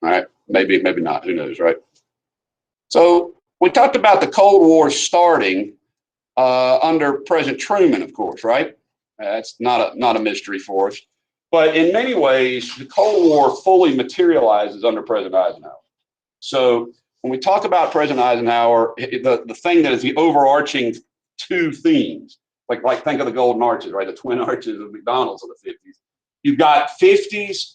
All right, maybe not. Who knows, right? So we talked about the Cold War starting under President Truman, of course, right? That's not a mystery for us. But in many ways, the Cold War fully materializes under President Eisenhower. So when we talk about President Eisenhower, the thing that is the overarching two themes, like think of the Golden Arches, right? The twin arches of McDonald's of the 50s. You've got 50s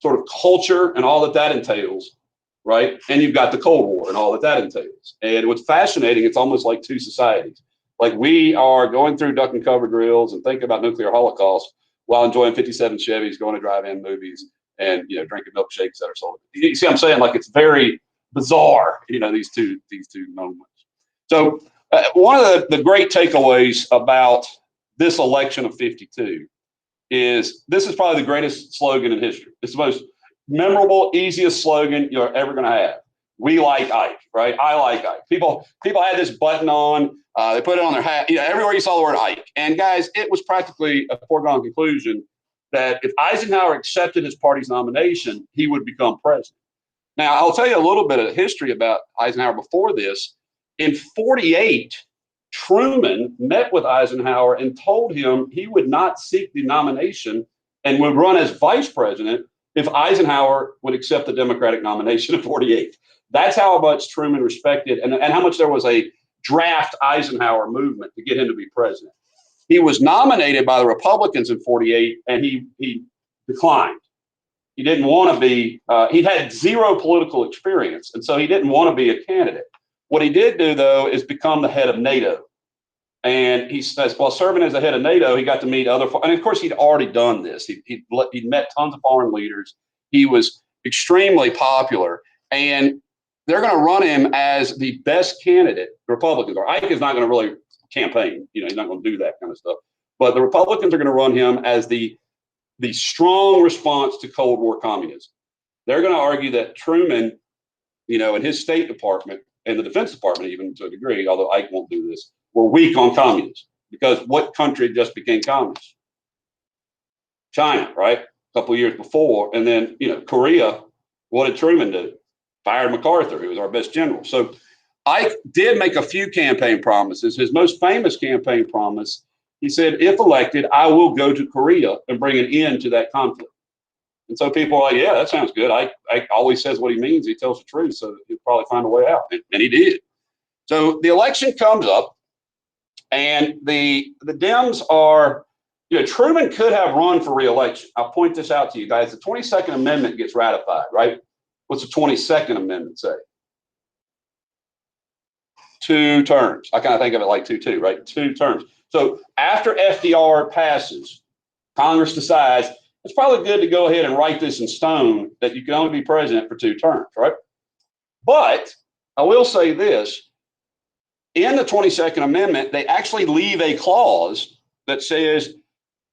sort of culture and all that entails, right? And you've got the Cold War and all that entails. And what's fascinating, it's almost like two societies. Like we are going through duck and cover drills and thinking about nuclear holocaust while enjoying 57 Chevys, going to drive-in movies, and drinking milkshakes that are sold. You see what I'm saying? Like it's very bizarre, these two moments. So one of the great takeaways about this election of 52 is this is probably the greatest slogan in history. It's the most memorable, easiest slogan you're ever going to have. We like Ike, right? I like Ike. People had this button on. They put it on their hat. Everywhere you saw the word Ike. And guys, it was practically a foregone conclusion that if Eisenhower accepted his party's nomination, he would become president. Now, I'll tell you a little bit of history about Eisenhower before this. In 48, Truman met with Eisenhower and told him he would not seek the nomination and would run as vice president if Eisenhower would accept the Democratic nomination in 48. That's how much Truman respected and how much there was a draft Eisenhower movement to get him to be president. He was nominated by the Republicans in 48 and he declined. He didn't want to be, he had zero political experience, and so he didn't want to be a candidate. What he did do, though, is become the head of NATO. And he says, while serving as the head of NATO, he got to meet other, and of course, he'd already done this. He'd met tons of foreign leaders. He was extremely popular, and they're going to run him as the best candidate, the Republicans. Or Ike is not going to really campaign. He's not going to do that kind of stuff. But the Republicans are going to run him as the strong response to Cold War communism. They're going to argue that Truman, in his State Department and the Defense Department, even to a degree, although Ike won't do this, were weak on communism because what country just became communist? China, right? A couple of years before. And then, Korea, what did Truman do? Fired MacArthur, who was our best general. So Ike did make a few campaign promises. His most famous campaign promise, he said, if elected, I will go to Korea and bring an end to that conflict. And so people are like, yeah, that sounds good. Ike always says what he means. He tells the truth. So he'll probably find a way out. And he did. So the election comes up, and the Dems are, Truman could have run for re-election. I'll point this out to you guys. The 22nd Amendment gets ratified, right? What's the 22nd Amendment say? 2 terms. I kind of think of it like 2-2, right? 2 terms. So after FDR passes, Congress decides it's probably good to go ahead and write this in stone that you can only be president for 2 terms, right? But I will say this. In the 22nd Amendment, they actually leave a clause that says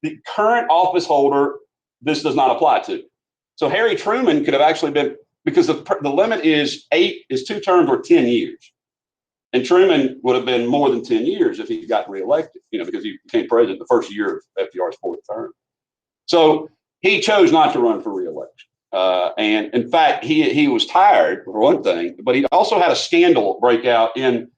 the current office holder, this does not apply to. So Harry Truman could have actually been, because the limit is 2 terms or 10 years. And Truman would have been more than 10 years if he got reelected, because he became president the first year of FDR's 4th term. So he chose not to run for reelection. And in fact, he was tired, for one thing, but he also had a scandal break out in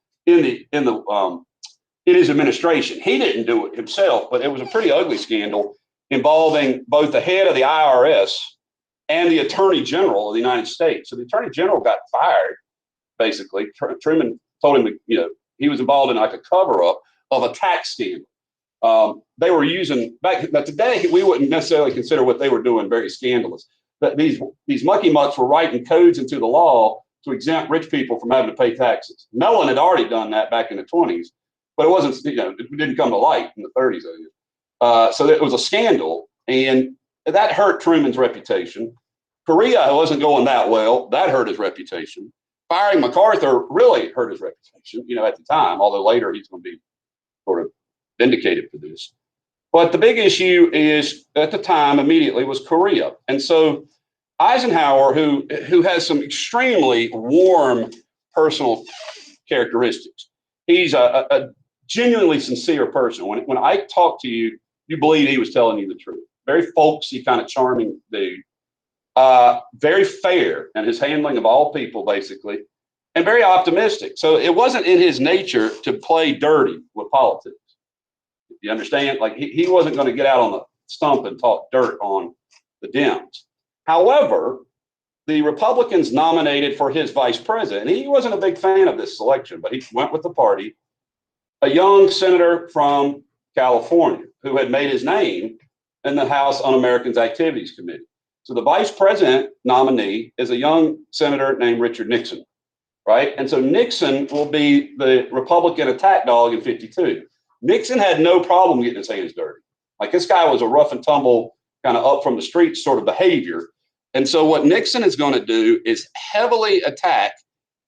his administration. He didn't do it himself, but it was a pretty ugly scandal involving both the head of the IRS and the Attorney General of the United States. So the Attorney General got fired, basically. Truman told him, he was involved in like a cover-up of a tax scandal. They were using but today we wouldn't necessarily consider what they were doing very scandalous. But these mucky mucks were writing codes into the law to exempt rich people from having to pay taxes. Mellon had already done that back in the 20s, but it wasn't, it didn't come to light in the 30s. So it was a scandal, and that hurt Truman's reputation. Korea wasn't going that well. That hurt his reputation. Firing MacArthur really hurt his reputation, at the time, although later he's going to be sort of vindicated for this. But the big issue is, at the time, immediately, was Korea. And so Eisenhower, who has some extremely warm personal characteristics, he's a genuinely sincere person. When I talk to you, you believe he was telling you the truth. Very folksy, kind of charming dude. very fair in his handling of all people, basically, and very optimistic. So it wasn't in his nature to play dirty with politics. You understand? Like he wasn't going to get out on the stump and talk dirt on the Dems. However, the Republicans nominated for his vice president. He wasn't a big fan of this selection, but he went with the party, a young senator from California who had made his name in the House Un-Americans Activities Committee. So the vice president nominee is a young senator named Richard Nixon, right? And so Nixon will be the Republican attack dog in 52. Nixon had no problem getting his hands dirty. Like this guy was a rough and tumble, kind of up from the streets sort of behavior. And so what Nixon is going to do is heavily attack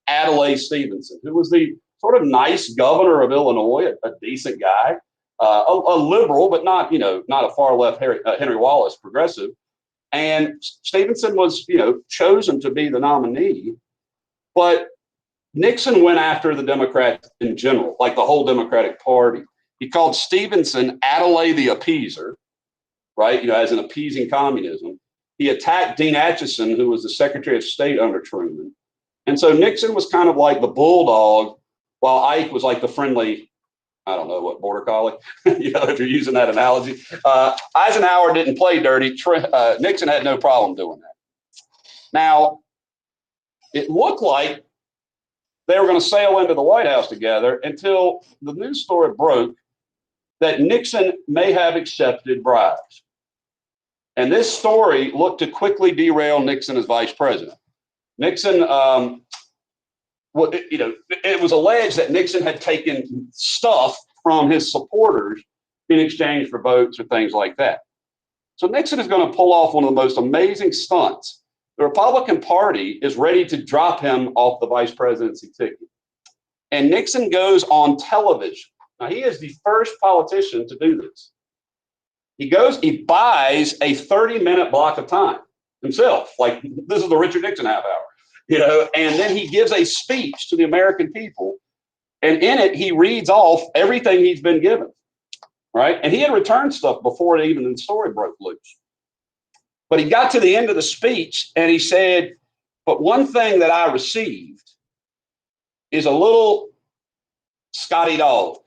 Adlai Stevenson, who was the sort of nice governor of Illinois, a decent guy, a liberal, but not, not a far left Henry Wallace progressive. And Stevenson was, chosen to be the nominee. But Nixon went after the Democrats in general, like the whole Democratic Party. He called Stevenson Adlai the Appeaser, right? As in appeasing communism. He attacked Dean Acheson, who was the Secretary of State under Truman. And so Nixon was kind of like the bulldog, while Ike was like the friendly, I don't know what, border collie, if you're using that analogy. Eisenhower didn't play dirty. Nixon had no problem doing that. Now, it looked like they were going to sail into the White House together until the news story broke that Nixon may have accepted bribes. And this story looked to quickly derail Nixon as vice president. Nixon, it was alleged that Nixon had taken stuff from his supporters in exchange for votes or things like that. So Nixon is going to pull off one of the most amazing stunts. The Republican Party is ready to drop him off the vice presidency ticket. And Nixon goes on television. Now, he is the first politician to do this. He buys a 30-minute block of time himself. Like, this is the Richard Nixon half hour, and then he gives a speech to the American people. And in it, he reads off everything he's been given, right? And he had returned stuff before even the story broke loose. But he got to the end of the speech and he said, but one thing that I received is a little Scotty dog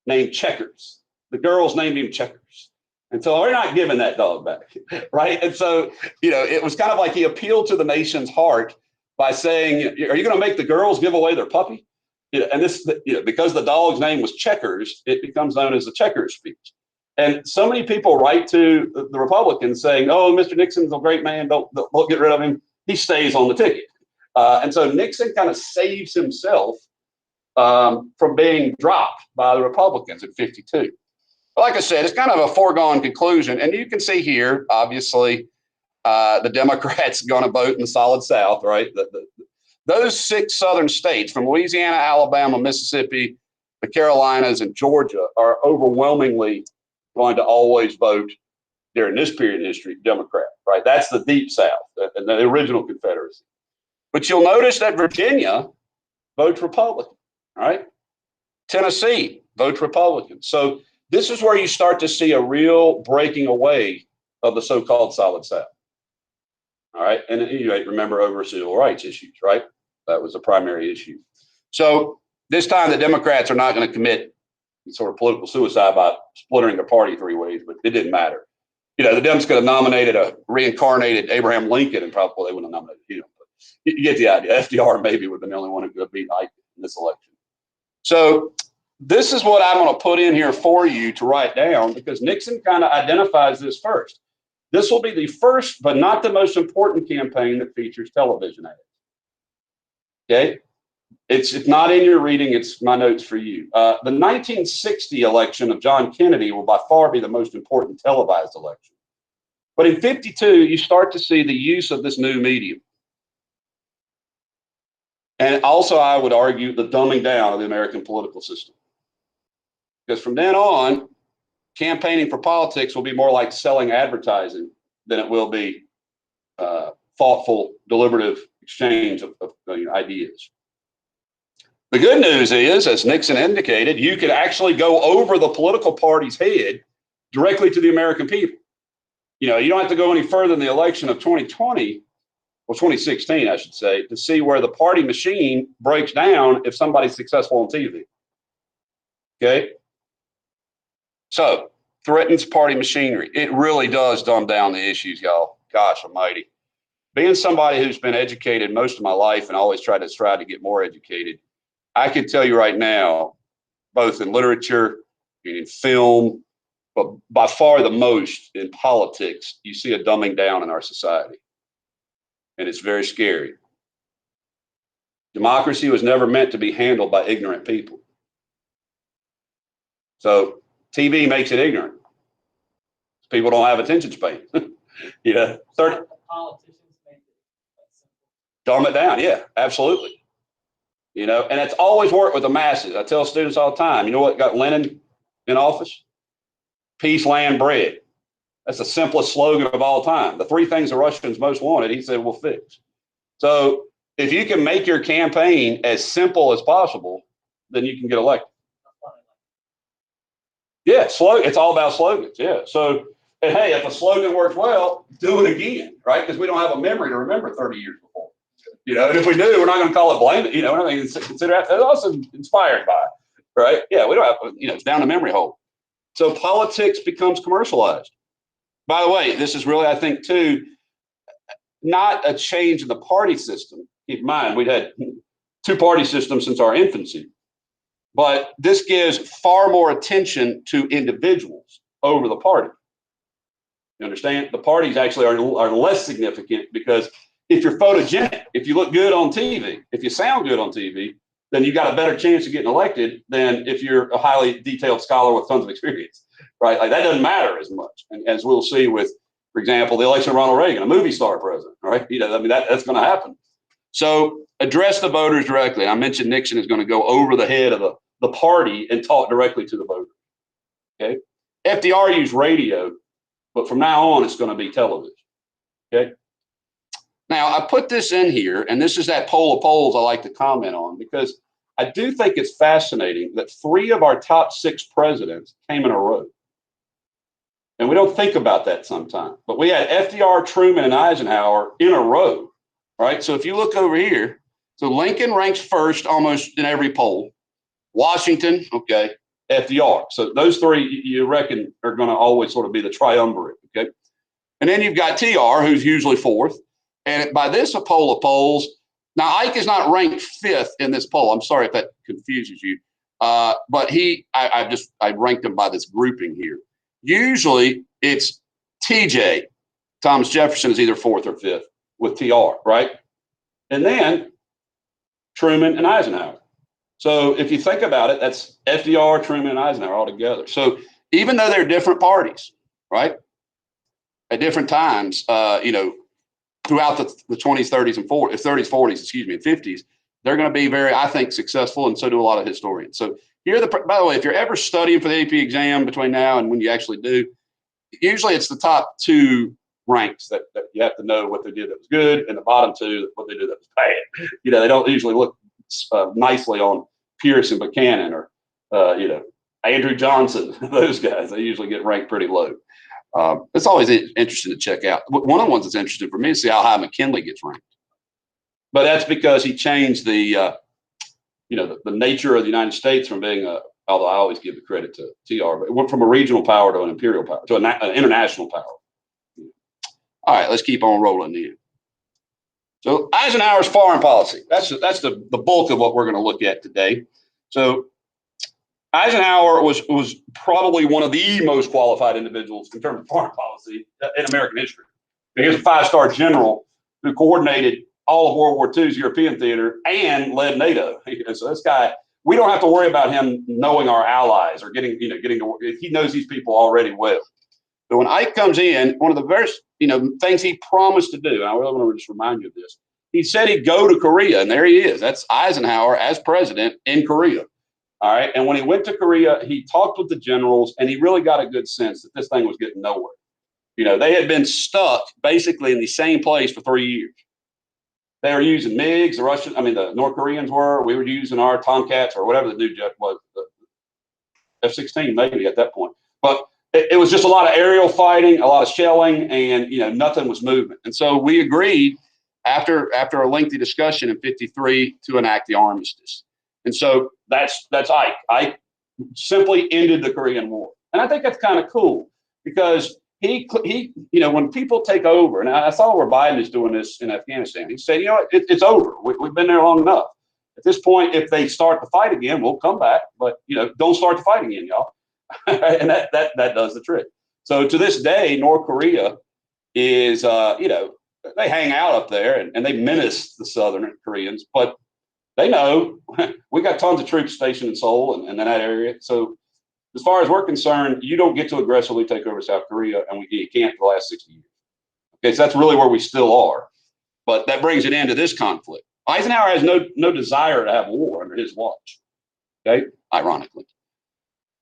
named Checkers. The girls named him Checkers. And so we're not giving that dog back, right? And so, it was kind of like he appealed to the nation's heart by saying, are you going to make the girls give away their puppy? And this, because the dog's name was Checkers, it becomes known as the Checkers speech. And so many people write to the Republicans saying, oh, Mr. Nixon's a great man, don't get rid of him. He stays on the ticket. And so Nixon kind of saves himself from being dropped by the Republicans in 52. Like I said, it's kind of a foregone conclusion. And you can see here, obviously, the Democrats going to vote in the solid South, right? Those 6 southern states from Louisiana, Alabama, Mississippi, the Carolinas, and Georgia are overwhelmingly going to always vote during this period in history Democrat, right? That's the deep South and the original Confederacy. But you'll notice that Virginia votes Republican, right? Tennessee votes Republican. So this is where you start to see a real breaking away of the so-called solid South. All right. And you remember over civil rights issues, right? That was the primary issue. So this time the Democrats are not going to commit sort of political suicide by splintering their party 3 ways, but it didn't matter. The Dems could have nominated a reincarnated Abraham Lincoln and probably they wouldn't have nominated him. But you get the idea. FDR maybe would have been the only one who could have beat Ike in this election. So this is what I'm going to put in here for you to write down because Nixon kind of identifies this first. This will be the first, but not the most important campaign that features television ads. Okay? It's not in your reading. It's my notes for you. The 1960 election of John Kennedy will by far be the most important televised election. But in 52, you start to see the use of this new medium. And also, I would argue, the dumbing down of the American political system. Because from then on, campaigning for politics will be more like selling advertising than it will be thoughtful, deliberative exchange of ideas. The good news is, as Nixon indicated, you could actually go over the political party's head directly to the American people. You know, you don't have to go any further than the election of 2020, or 2016, I should say, to see where the party machine breaks down if somebody's successful on TV. Okay? So, threatens party machinery. It really does dumb down the issues, y'all. Gosh almighty. Being somebody who's been educated most of my life and always tried to strive to get more educated, I can tell you right now, both in literature and in film, but by far the most in politics, you see a dumbing down in our society. And it's very scary. Democracy was never meant to be handled by ignorant people. So TV makes it ignorant. People don't have attention span. You know, politicians make it dumb it down. Yeah, absolutely. You know, and it's always worked with the masses. I tell students all the time, you know what got Lenin in office? Peace, land, bread. That's the simplest slogan of all time. The three things the Russians most wanted, he said, we'll fix. So if you can make your campaign as simple as possible, then you can get elected. Yeah, it's all about slogans. Yeah. So, and hey, if a slogan works well, do it again, right? Because we don't have a memory to remember 30 years before. You know, and if we do, we're not going to call it blame it. You know, we're not going to consider that. That's also inspired by it, right? Yeah, we don't have, you know, it's down the memory hole. So politics becomes commercialized. By the way, this is really, I think, too, not a change in the party system. Keep in mind, we've had two-party systems since our infancy. But this gives far more attention to individuals over the party. You understand? The parties actually are less significant because if you're photogenic, if you look good on TV, if you sound good on TV, then you got a better chance of getting elected than if you're a highly detailed scholar with tons of experience, right? Like that doesn't matter as much. And as we'll see with, for example, the election of Ronald Reagan, a movie star president, right? You know, I mean, that's going to happen. So address the voters directly. I mentioned Nixon is going to go over the head of the party and talk directly to the voter. Okay. FDR used radio, but from now on, it's going to be television. Okay. Now, I put this in here, and this is that poll of polls I like to comment on because I do think it's fascinating that 3 of our top 6 presidents came in a row. And we don't think about that sometimes. But we had FDR, Truman, and Eisenhower in a row, right? So if you look over here, so Lincoln ranks first almost in every poll. Washington, okay, FDR. So those 3 you reckon are going to always sort of be the triumvirate, okay? And then you've got TR, who's usually 4th. And by this poll of polls, now Ike is not ranked 5th in this poll. I'm sorry if that confuses you. But I ranked him by this grouping here. Usually it's TJ, Thomas Jefferson is either 4th or 5th with TR, right? And then Truman and Eisenhower. So if you think about it, that's FDR, Truman, and Eisenhower all together. So even though they're different parties, right, at different times, you know, throughout the 20s, 30s, and 40s, 30s, 40s, excuse me, and 50s, they're going to be very, I think, successful, and so do a lot of historians. So here, by the way, if you're ever studying for the AP exam between now and when you actually do, usually it's the top 2 ranks that you have to know what they did that was good, and the bottom 2 what they did that was bad. You know, they don't usually look nicely on Pierce and Buchanan or, you know, Andrew Johnson, those guys. They usually get ranked pretty low. It's always interesting to check out. One of the ones that's interesting for me is see how high McKinley gets ranked. But that's because he changed the, you know, the nature of the United States from being although I always give the credit to TR, but it went from a regional power to an imperial power, to an international power. All right, let's keep on rolling here. So Eisenhower's foreign policy, that's the bulk of what we're going to look at today. So Eisenhower was probably one of the most qualified individuals in terms of foreign policy in American history. He was a 5-star general who coordinated all of World War II's European theater and led NATO. So this guy, we don't have to worry about him knowing our allies or getting to, he knows these people already well. So when Ike comes in, one of the very, things he promised to do, and I really want to just remind you of this, he said he'd go to Korea, and there he is. That's Eisenhower as president in Korea. All right. And when he went to Korea, he talked with the generals, and he really got a good sense that this thing was getting nowhere. They had been stuck basically in the same place for 3 years. They were using MiGs, the North Koreans were. We were using our Tomcats or whatever the new jet was, the F-16 maybe at that point. But it was just a lot of aerial fighting, a lot of shelling, and nothing was moving. And so we agreed after a lengthy discussion in '53 to enact the armistice. And so that's Ike. Ike simply ended the Korean War, and I think that's kind of cool because he when people take over, and I saw where Biden is doing this in Afghanistan. He said, it's over. We've been there long enough. At this point, if they start the fight again, we'll come back. But don't start the fight again, y'all. And that does the trick. So to this day, North Korea is they hang out up there and they menace the Southern Koreans, but they know we got tons of troops stationed in Seoul and in that area. So as far as we're concerned, you don't get to aggressively take over South Korea, and you can't for the last 60 years. Okay, so that's really where we still are. But that brings it into this conflict. Eisenhower has no desire to have war under his watch. Okay, ironically.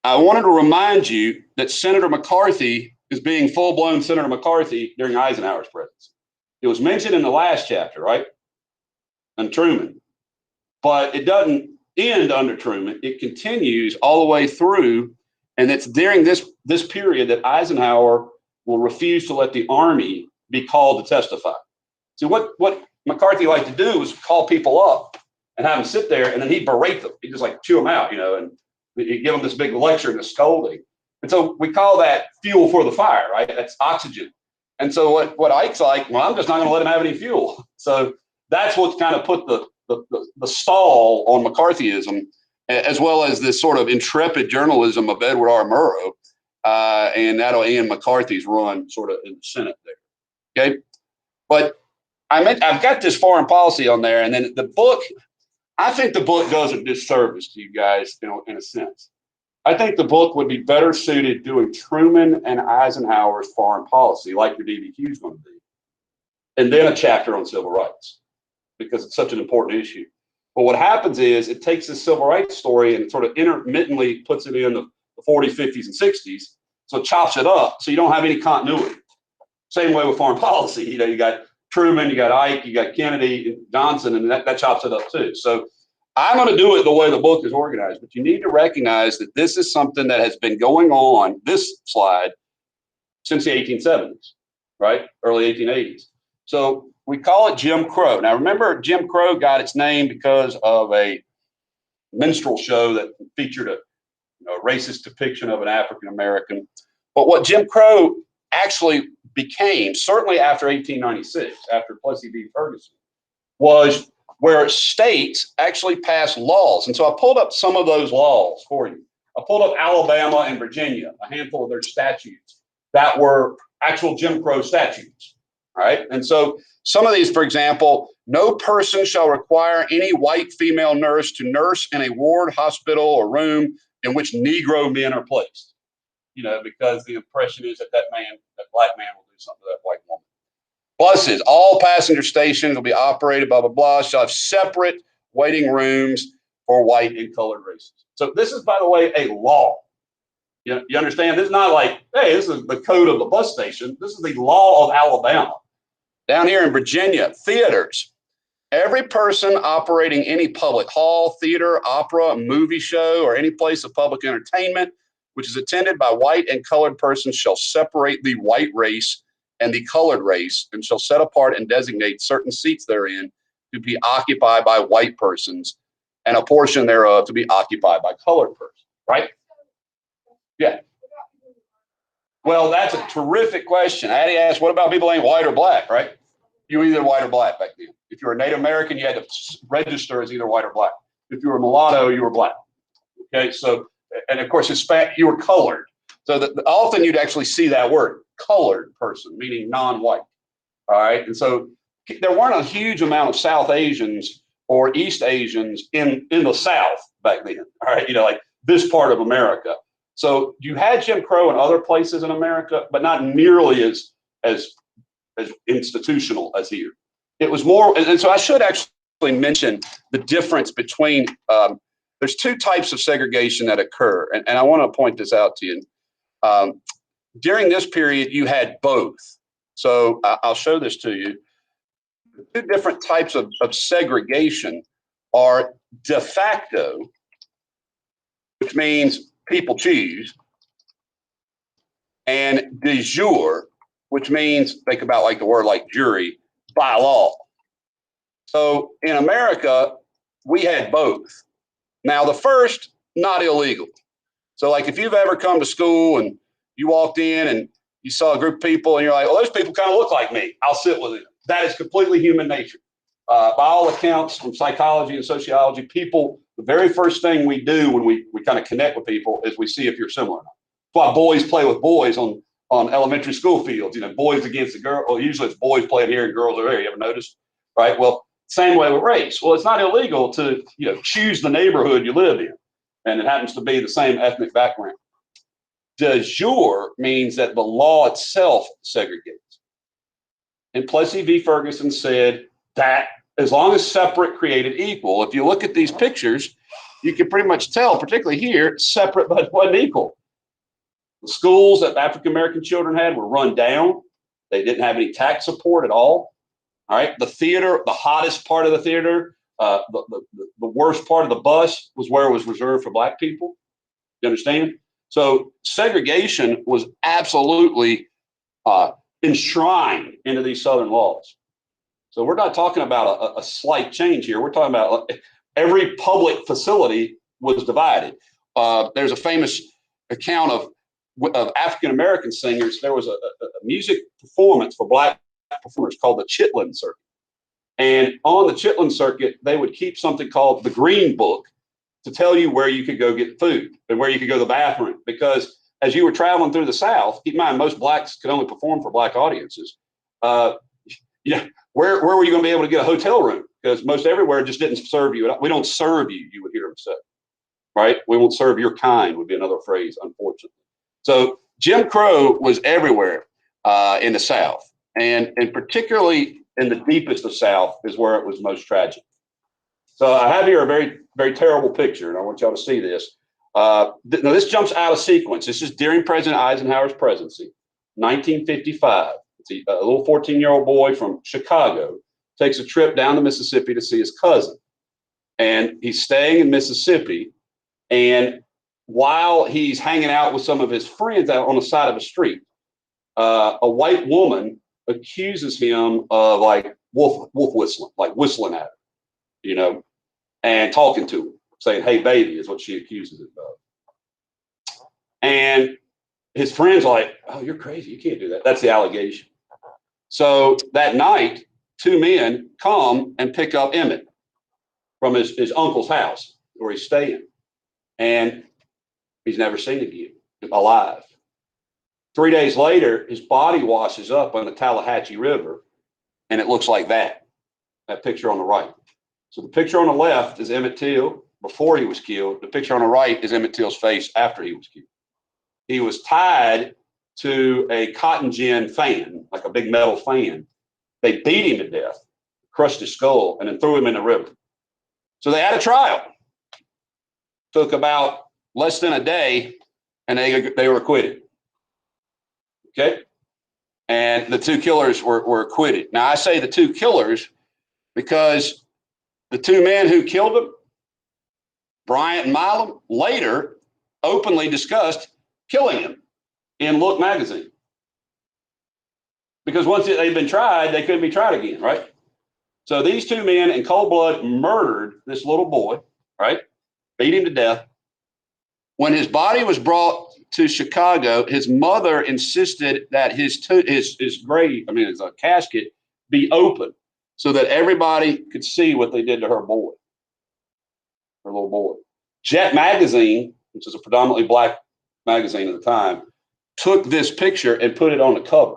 I wanted to remind you that Senator McCarthy is being full-blown Senator McCarthy during Eisenhower's presidency. It was mentioned in the last chapter, right? And Truman. But it doesn't end under Truman. It continues all the way through. And it's during this period that Eisenhower will refuse to let the Army be called to testify. See, what McCarthy liked to do was call people up and have them sit there, and then he'd berate them. He'd just like chew them out, and he'd give them this big lecture and a scolding. And so we call that fuel for the fire, right? That's oxygen. And so what Ike's like, well, I'm just not going to let him have any fuel. So that's what's kind of put the stall on McCarthyism, as well as this sort of intrepid journalism of Edward R. Murrow, and that'll end McCarthy's run sort of in the Senate there. Okay, but I've got this foreign policy on there, and then the book. I think the book does a disservice to you guys, in a sense. I think the book would be better suited doing Truman and Eisenhower's foreign policy, like your DBQ is going to be, and then a chapter on civil rights, because it's such an important issue. But what happens is it takes this civil rights story and sort of intermittently puts it in the 40s, 50s, and 60s. So it chops it up. So you don't have any continuity. Same way with foreign policy. You got Truman, you got Ike, you got Kennedy, Johnson, and that chops it up too. So I'm going to do it the way the book is organized. But you need to recognize that this is something that has been going on, this slide, since the 1870s, right? Early 1880s. So we call it Jim Crow. Now, remember, Jim Crow got its name because of a minstrel show that featured a racist depiction of an African American. But what Jim Crow actually became, certainly after 1896, after Plessy v. Ferguson, was where states actually passed laws. And so I pulled up some of those laws for you. I pulled up Alabama and Virginia, a handful of their statutes that were actual Jim Crow statutes. All right. And so some of these, for example, no person shall require any white female nurse to nurse in a ward, hospital, or room in which Negro men are placed. Because the impression is that black man will do something to that white woman. Buses, all passenger stations will be operated, blah, blah, blah, shall have separate waiting rooms for white and colored races. So this is, by the way, a law. You understand? This is not like, hey, this is the code of the bus station. This is the law of Alabama. Down here in Virginia, theaters. Every person operating any public hall, theater, opera, movie show, or any place of public entertainment which is attended by white and colored persons shall separate the white race and the colored race, and shall set apart and designate certain seats therein to be occupied by white persons, and a portion thereof to be occupied by colored persons. Right? Yeah. Well, that's a terrific question. Addie asked, what about people ain't white or black, right? You were either white or black back then. If you were a Native American, you had to register as either white or black. If you were mulatto, you were black. Okay, so, and of course, Hispanic, you were colored. So often you'd actually see that word, colored person, meaning non-white. All right, and so there weren't a huge amount of South Asians or East Asians in the South back then. All right, like this part of America. So you had Jim Crow in other places in America, but not nearly as institutional as here. It was more, and so I should actually mention the difference between, there's two types of segregation that occur, and I want to point this out to you. During this period, you had both. So I'll show this to you. The two different types of segregation are de facto, which means people choose, and de jure, which means, think about like the word like jury, by law. So in America, we had both. Now, the first, not illegal. So like if you've ever come to school and you walked in and you saw a group of people and you're like, well, those people kind of look like me, I'll sit with them. That is completely human nature. By all accounts from psychology and sociology, people, the very first thing we do when we kind of connect with people is we see if you're similar. That's why boys play with boys on elementary school fields, boys against the girl. Well, usually it's boys playing here and girls over there. You ever noticed? Right? Well, same way with race. Well, it's not illegal to, choose the neighborhood you live in. And it happens to be the same ethnic background. De jure means that the law itself segregates. And Plessy v. Ferguson said that as long as separate created equal, if you look at these pictures, you can pretty much tell, particularly here, separate but wasn't equal. The schools that African-American children had were run down. They didn't have any tax support at all. All right. The theater, the hottest part of the theater, the worst part of the bus was where it was reserved for Black people. You understand? So segregation was absolutely enshrined into these Southern laws. So we're not talking about a slight change here. We're talking about every public facility was divided. There's a famous account of African-American singers. There was a music performance for Black performers called the Chitlin Circuit. And on the Chitlin Circuit, they would keep something called the Green Book to tell you where you could go get food and where you could go to the bathroom. Because as you were traveling through the South, keep in mind, most Blacks could only perform for Black audiences. Where were you going to be able to get a hotel room? Because most everywhere just didn't serve you. We don't serve you, you would hear them say. Right? We won't serve your kind would be another phrase, unfortunately. So Jim Crow was everywhere in the South. And particularly in the deepest of South is where it was most tragic. So I have here a very, very terrible picture, and I want y'all to see this. Now, this jumps out of sequence. This is during President Eisenhower's presidency, 1955. It's a little 14-year-old boy from Chicago takes a trip down to Mississippi to see his cousin. And he's staying in Mississippi. And while he's hanging out with some of his friends out on the side of a street, a white woman accuses him of like wolf whistling, like whistling at her, and talking to him, saying, "Hey, baby," is what she accuses him of. And his friends are like, "Oh, you're crazy. You can't do that." That's the allegation. So that night, two men come and pick up Emmett from his uncle's house where he's staying. And he's never seen again, alive. 3 days later, his body washes up on the Tallahatchie River, and it looks like that picture on the right. So the picture on the left is Emmett Till before he was killed. The picture on the right is Emmett Till's face after he was killed. He was tied to a cotton gin fan, like a big metal fan. They beat him to death, crushed his skull, and then threw him in the river. So they had a trial. Took about less than a day, and they were acquitted. Okay? And the two killers were acquitted. Now, I say the two killers because the two men who killed them, Bryant and Milam, later openly discussed killing him in Look magazine. Because once they'd been tried, they couldn't be tried again, right? So these two men in cold blood murdered this little boy, right? Beat him to death. When his body was brought to Chicago, his mother insisted that his grave, his casket, be open so that everybody could see what they did to her boy, her little boy. Jet magazine, which is a predominantly Black magazine at the time, took this picture and put it on the cover.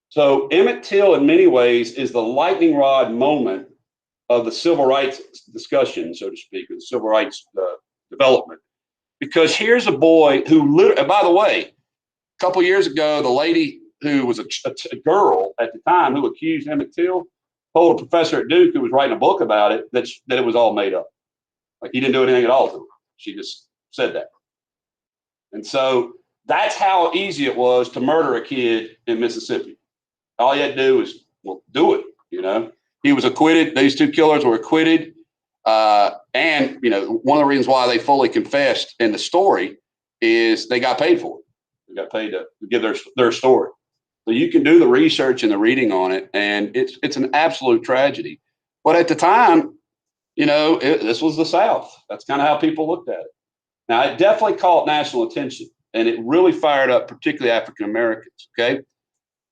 So Emmett Till, in many ways, is the lightning rod moment of the civil rights discussion, so to speak, or the civil rights development. Because here's a boy who, by the way, a couple years ago, the lady who was a girl at the time who accused Emmett Till told a professor at Duke who was writing a book about it that it was all made up. Like he didn't do anything at all to her. She just said that. And so that's how easy it was to murder a kid in Mississippi. All you had to do was, do it, He was acquitted. These two killers were acquitted. And one of the reasons why they fully confessed in the story is they got paid for it. They got paid to give their story. So you can do the research and the reading on it, and it's an absolute tragedy. But at the time, this was the South. That's kind of how people looked at it. Now, it definitely caught national attention, and it really fired up particularly African Americans, okay?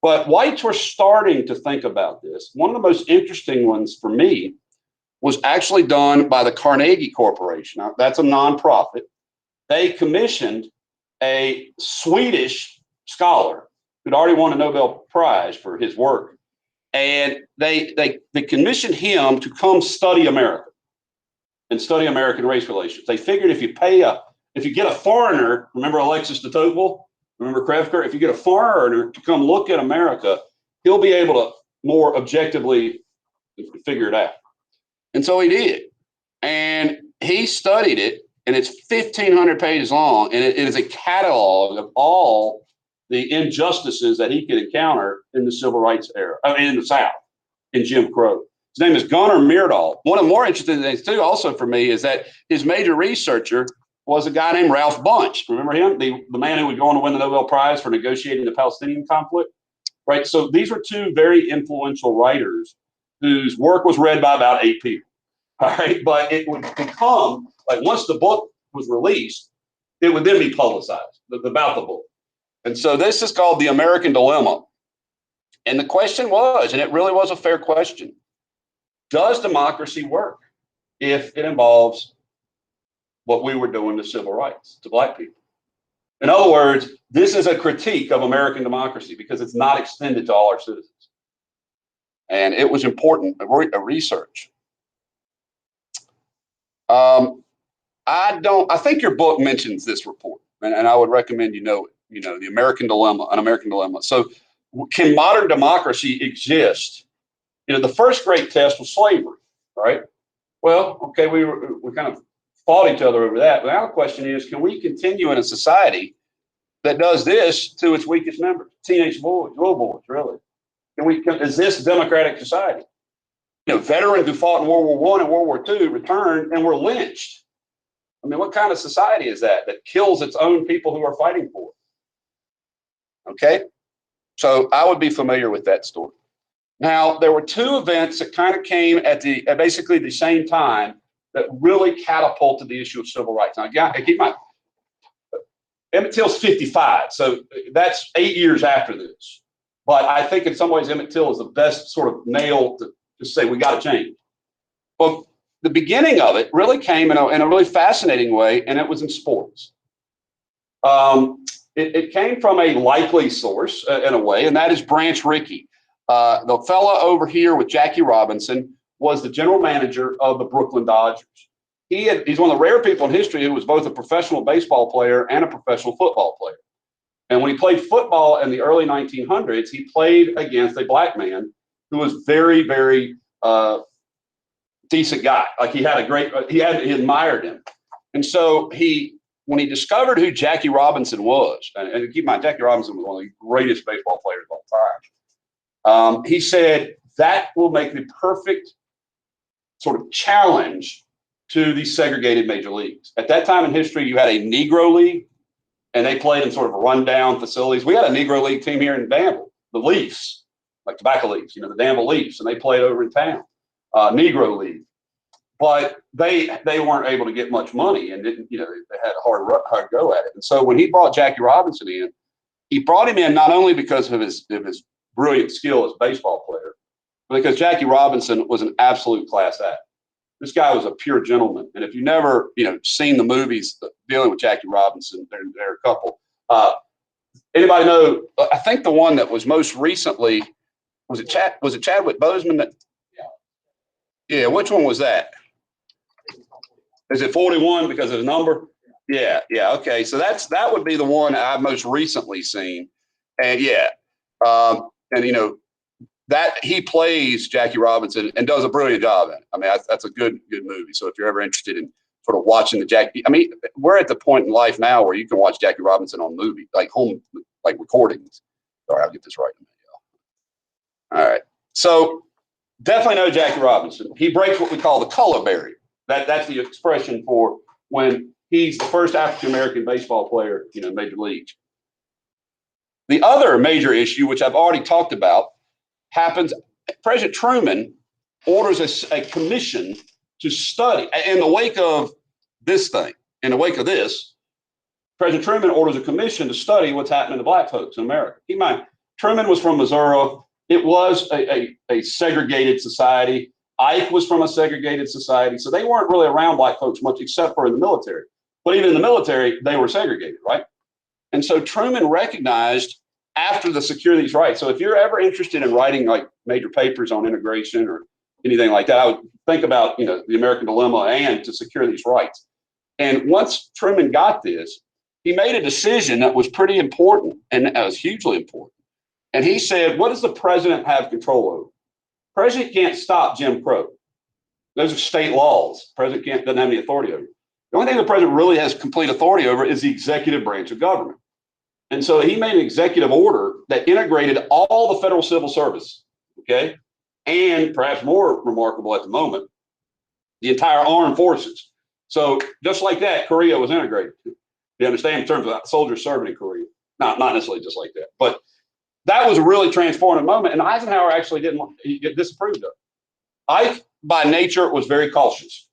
But whites were starting to think about this. One of the most interesting ones for me was actually done by the Carnegie Corporation. Now, that's a nonprofit. They commissioned a Swedish scholar who'd already won a Nobel Prize for his work. And they commissioned him to come study America and study American race relations. They figured if you get a foreigner, remember Alexis de Tocqueville, remember Krevker, if you get a foreigner to come look at America, he'll be able to more objectively figure it out. And so he did. And he studied it, and it's 1,500 pages long, and it is a catalog of all the injustices that he could encounter in the civil rights era, in the South, in Jim Crow. His name is Gunnar Myrdal. One of the more interesting things, too, also for me, is that his major researcher was a guy named Ralph Bunche. Remember him? The man who would go on to win the Nobel Prize for negotiating the Palestinian conflict, right? So these were two very influential writers whose work was read by about 8 people, all right? But it would become, like once the book was released, it would then be publicized about the book. And so this is called The American Dilemma. And the question was, and it really was a fair question, does democracy work if it involves what we were doing to civil rights, to Black people? In other words, this is a critique of American democracy because it's not extended to all our citizens. And it was important, a research. I think your book mentions this report, and I would recommend you know it, The American Dilemma, An American Dilemma. So can modern democracy exist? The first great test was slavery, right? Well, okay, we kind of fought each other over that. But now the question is, can we continue in a society that does this to its weakest members, teenage boys, little boys, really? Is this a democratic society? Veterans who fought in World War I and World War II returned and were lynched. I mean, what kind of society is that kills its own people who are fighting for it? Okay, so I would be familiar with that story. Now, there were two events that kind of came at basically the same time that really catapulted the issue of civil rights. Now, keep in mind, Emmett Till's 55, so that's 8 years after this. But I think in some ways Emmett Till is the best sort of nail to say we got to change. Well, the beginning of it really came in a really fascinating way, and it was in sports. It came from a likely source in a way, and that is Branch Rickey. The fella over here with Jackie Robinson was the general manager of the Brooklyn Dodgers. He's one of the rare people in history who was both a professional baseball player and a professional football player. And when he played football in the early 1900s, he played against a Black man who was very, very decent guy. Like he admired him. And so when he discovered who Jackie Robinson was, and keep in mind, Jackie Robinson was one of the greatest baseball players of all time. He said, that will make the perfect sort of challenge to these segregated major leagues. At that time in history, you had a Negro League, and they played in sort of rundown facilities. We had a Negro League team here in Danville, the Leafs, like tobacco leaves, the Danville Leafs, and they played over in town, Negro League. But they weren't able to get much money, and didn't, they had a hard go at it. And so when he brought Jackie Robinson in, he brought him in not only because of his brilliant skill as a baseball player, but because Jackie Robinson was an absolute class act. This guy was a pure gentleman. And if you've never, seen the movies dealing with Jackie Robinson, there are a couple. Anybody know? I think the one that was most recently was it Chadwick Boseman? Yeah. Which one was that? Is it 41 because of the number? Yeah. Okay. So that would be the one I've most recently seen. And that he plays Jackie Robinson and does a brilliant job in it. I mean, that's a good movie. So if you're ever interested in sort of watching we're at the point in life now where you can watch Jackie Robinson on movie, like home, like recordings. Sorry, I'll get this right. All right. So definitely know Jackie Robinson. He breaks what we call the color barrier. That's the expression for when he's the first African-American baseball player, major leagues. The other major issue, which I've already talked about, happens. President Truman orders a commission to study in the wake of this thing. In the wake of this, President Truman orders a commission to study what's happening to black folks in America. Keep in mind, Truman was from Missouri. It was a segregated society. Ike was from a segregated society. So they weren't really around black folks much except for in the military. But even in the military, they were segregated, right? And so Truman recognized after the secure these rights. So if you're ever interested in writing like major papers on integration or anything like that, I would think about, the American dilemma and to secure these rights. And once Truman got this, he made a decision that was pretty important and that was hugely important. And he said, what does the president have control over? President can't stop Jim Crow. Those are state laws. President doesn't have any authority over. The only thing the president really has complete authority over is the executive branch of government. And so he made an executive order that integrated all the federal civil service, okay? And perhaps more remarkable at the moment, the entire armed forces. So just like that, Korea was integrated. You understand, in terms of soldiers serving in Korea? Not necessarily just like that, but that was a really transformative moment. And Eisenhower actually he disapproved of it. Ike, by nature, was very cautious.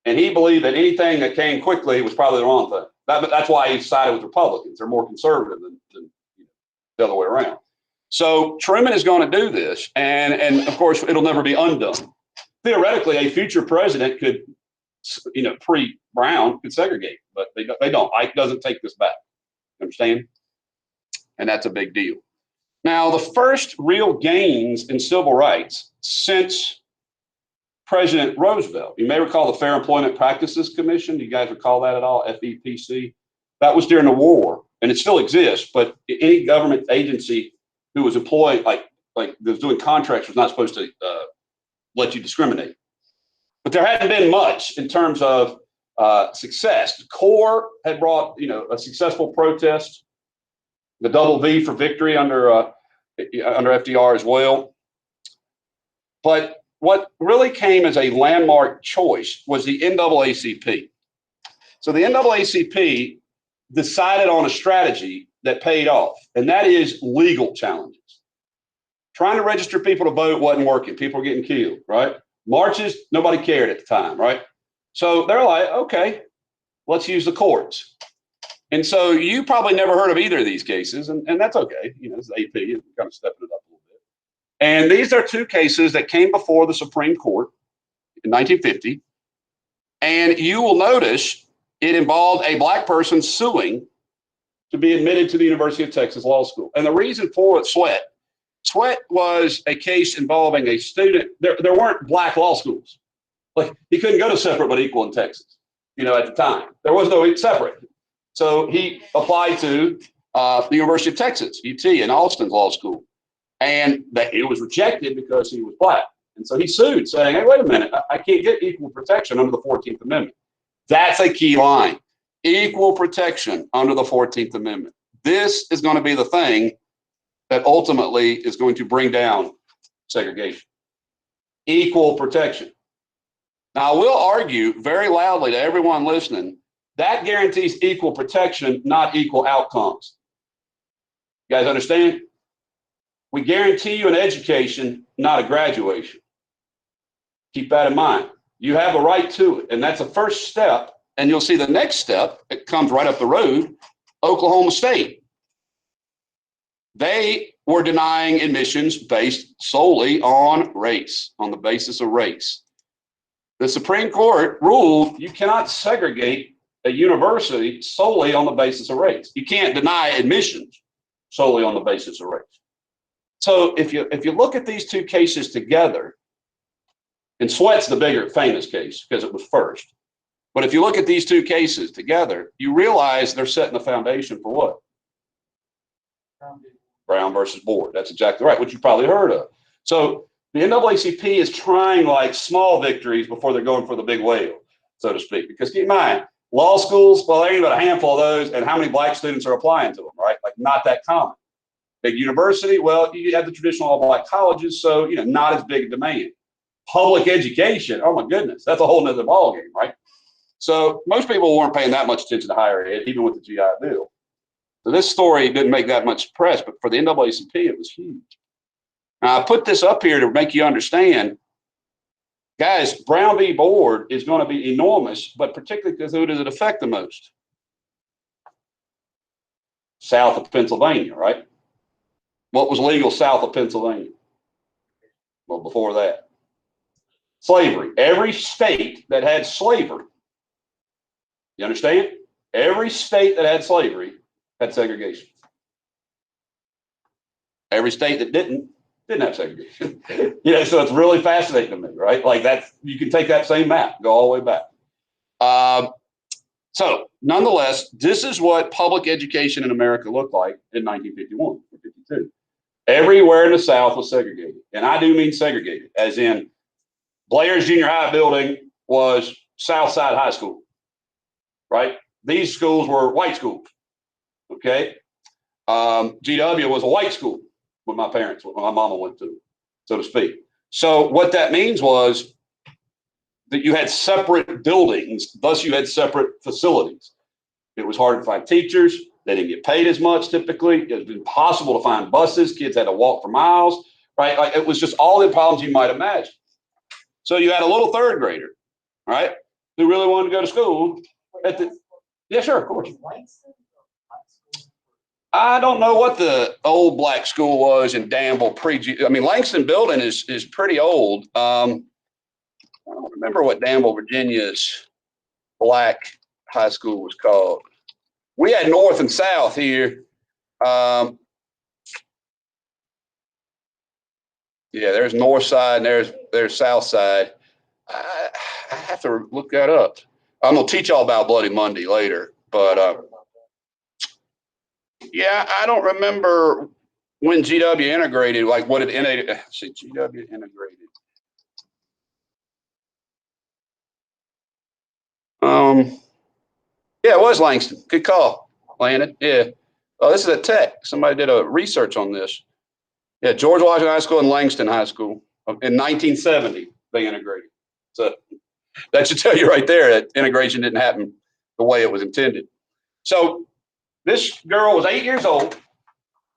And he believed that anything that came quickly was probably the wrong thing. That's why he sided with Republicans. They're more conservative than the other way around. So Truman is going to do this, and of course, it'll never be undone. Theoretically, a future president could, pre-Brown, could segregate, but they don't. Ike doesn't take this back. Understand? And that's a big deal. Now, the first real gains in civil rights since President Roosevelt, you may recall the Fair Employment Practices Commission. Do you guys recall that at all? FEPC. That was during the war, and it still exists. But any government agency who was employed, like was doing contracts, was not supposed to let you discriminate. But there hadn't been much in terms of success. The Corps had brought, a successful protest. The double V for victory under FDR as well. But what really came as a landmark choice was the NAACP. So the NAACP decided on a strategy that paid off, and that is legal challenges. Trying to register people to vote wasn't working. People were getting killed, right? Marches, nobody cared at the time, right? So they're like, okay, let's use the courts. And so you probably never heard of either of these cases, and that's okay. It's AP, and kind of stepping it up a little bit. And these are two cases that came before the Supreme Court in 1950. And you will notice it involved a black person suing to be admitted to the University of Texas Law School. And the reason for it, Sweat was a case involving a student. There weren't black law schools. Like, he couldn't go to separate but equal in Texas, at the time. There was no separate. So he applied to the University of Texas, UT, in Austin's law school. And it was rejected because he was black. And so he sued, saying, hey, wait a minute, I can't get equal protection under the 14th Amendment. That's a key line. Equal protection under the 14th Amendment. This is going to be the thing that ultimately is going to bring down segregation. Equal protection. Now, I will argue very loudly to everyone listening, that guarantees equal protection, not equal outcomes. You guys understand? We guarantee you an education, not a graduation. Keep that in mind. You have a right to it, and that's the first step. And you'll see the next step, it comes right up the road, Oklahoma State. They were denying admissions based solely on race, on the basis of race. The Supreme Court ruled you cannot segregate a university solely on the basis of race. You can't deny admissions solely on the basis of race. So if you look at these two cases together, and Sweat's the bigger famous case because it was first. But if you look at these two cases together, you realize they're setting the foundation for what? Brown versus Board. That's exactly right, which you probably heard of. So the NAACP is trying like small victories before they're going for the big whale, so to speak. Because keep in mind, law schools, well, there ain't about a handful of those, and how many black students are applying to them, right? Like, not that common. Big university, well, you have the traditional all black colleges, so not as big a demand. Public education, oh my goodness, that's a whole nother ballgame, right? So most people weren't paying that much attention to higher ed, even with the GI Bill. So this story didn't make that much press, but for the NAACP, it was huge. Now, I put this up here to make you understand, guys, Brown v. Board is going to be enormous, but particularly because who does it affect the most? South of Pennsylvania, right? What was legal south of Pennsylvania? Well, before that, slavery. Every state that had slavery, you understand? Every state that had slavery had segregation. Every state that didn't have segregation. So it's really fascinating to me, right? Like that, you can take that same map, go all the way back. So nonetheless, this is what public education in America looked like in 1951 or 52. Everywhere in the South was segregated. And I do mean segregated, as in Blair's Junior High building was Southside High School, right? These schools were white schools, okay? GW was a white school when my mama went to, so to speak. So what that means was that you had separate buildings, thus you had separate facilities. It was hard to find teachers. They didn't get paid as much typically. It was impossible to find buses. Kids had to walk for miles, right? Like it was just all the problems you might imagine. So you had a little third grader, right, who really wanted to go to school. Yeah, sure, of course. I don't know what the old black school was in Danville I mean, Langston building is pretty old. I don't remember what Danville, Virginia's black high school was called. We had North and South here. Yeah, there's North Side and there's South Side. I have to look that up. I'm gonna teach y'all about Bloody Monday later, but yeah, I don't remember when GW integrated. Like, what did GW integrated? Yeah, it was Langston. Good call, Landon. Yeah. Oh, this is at Tech. Somebody did a research on this. Yeah, George Washington High School and Langston High School in 1970 they integrated. So that should tell you right there that integration didn't happen the way it was intended. So this girl was 8 years old.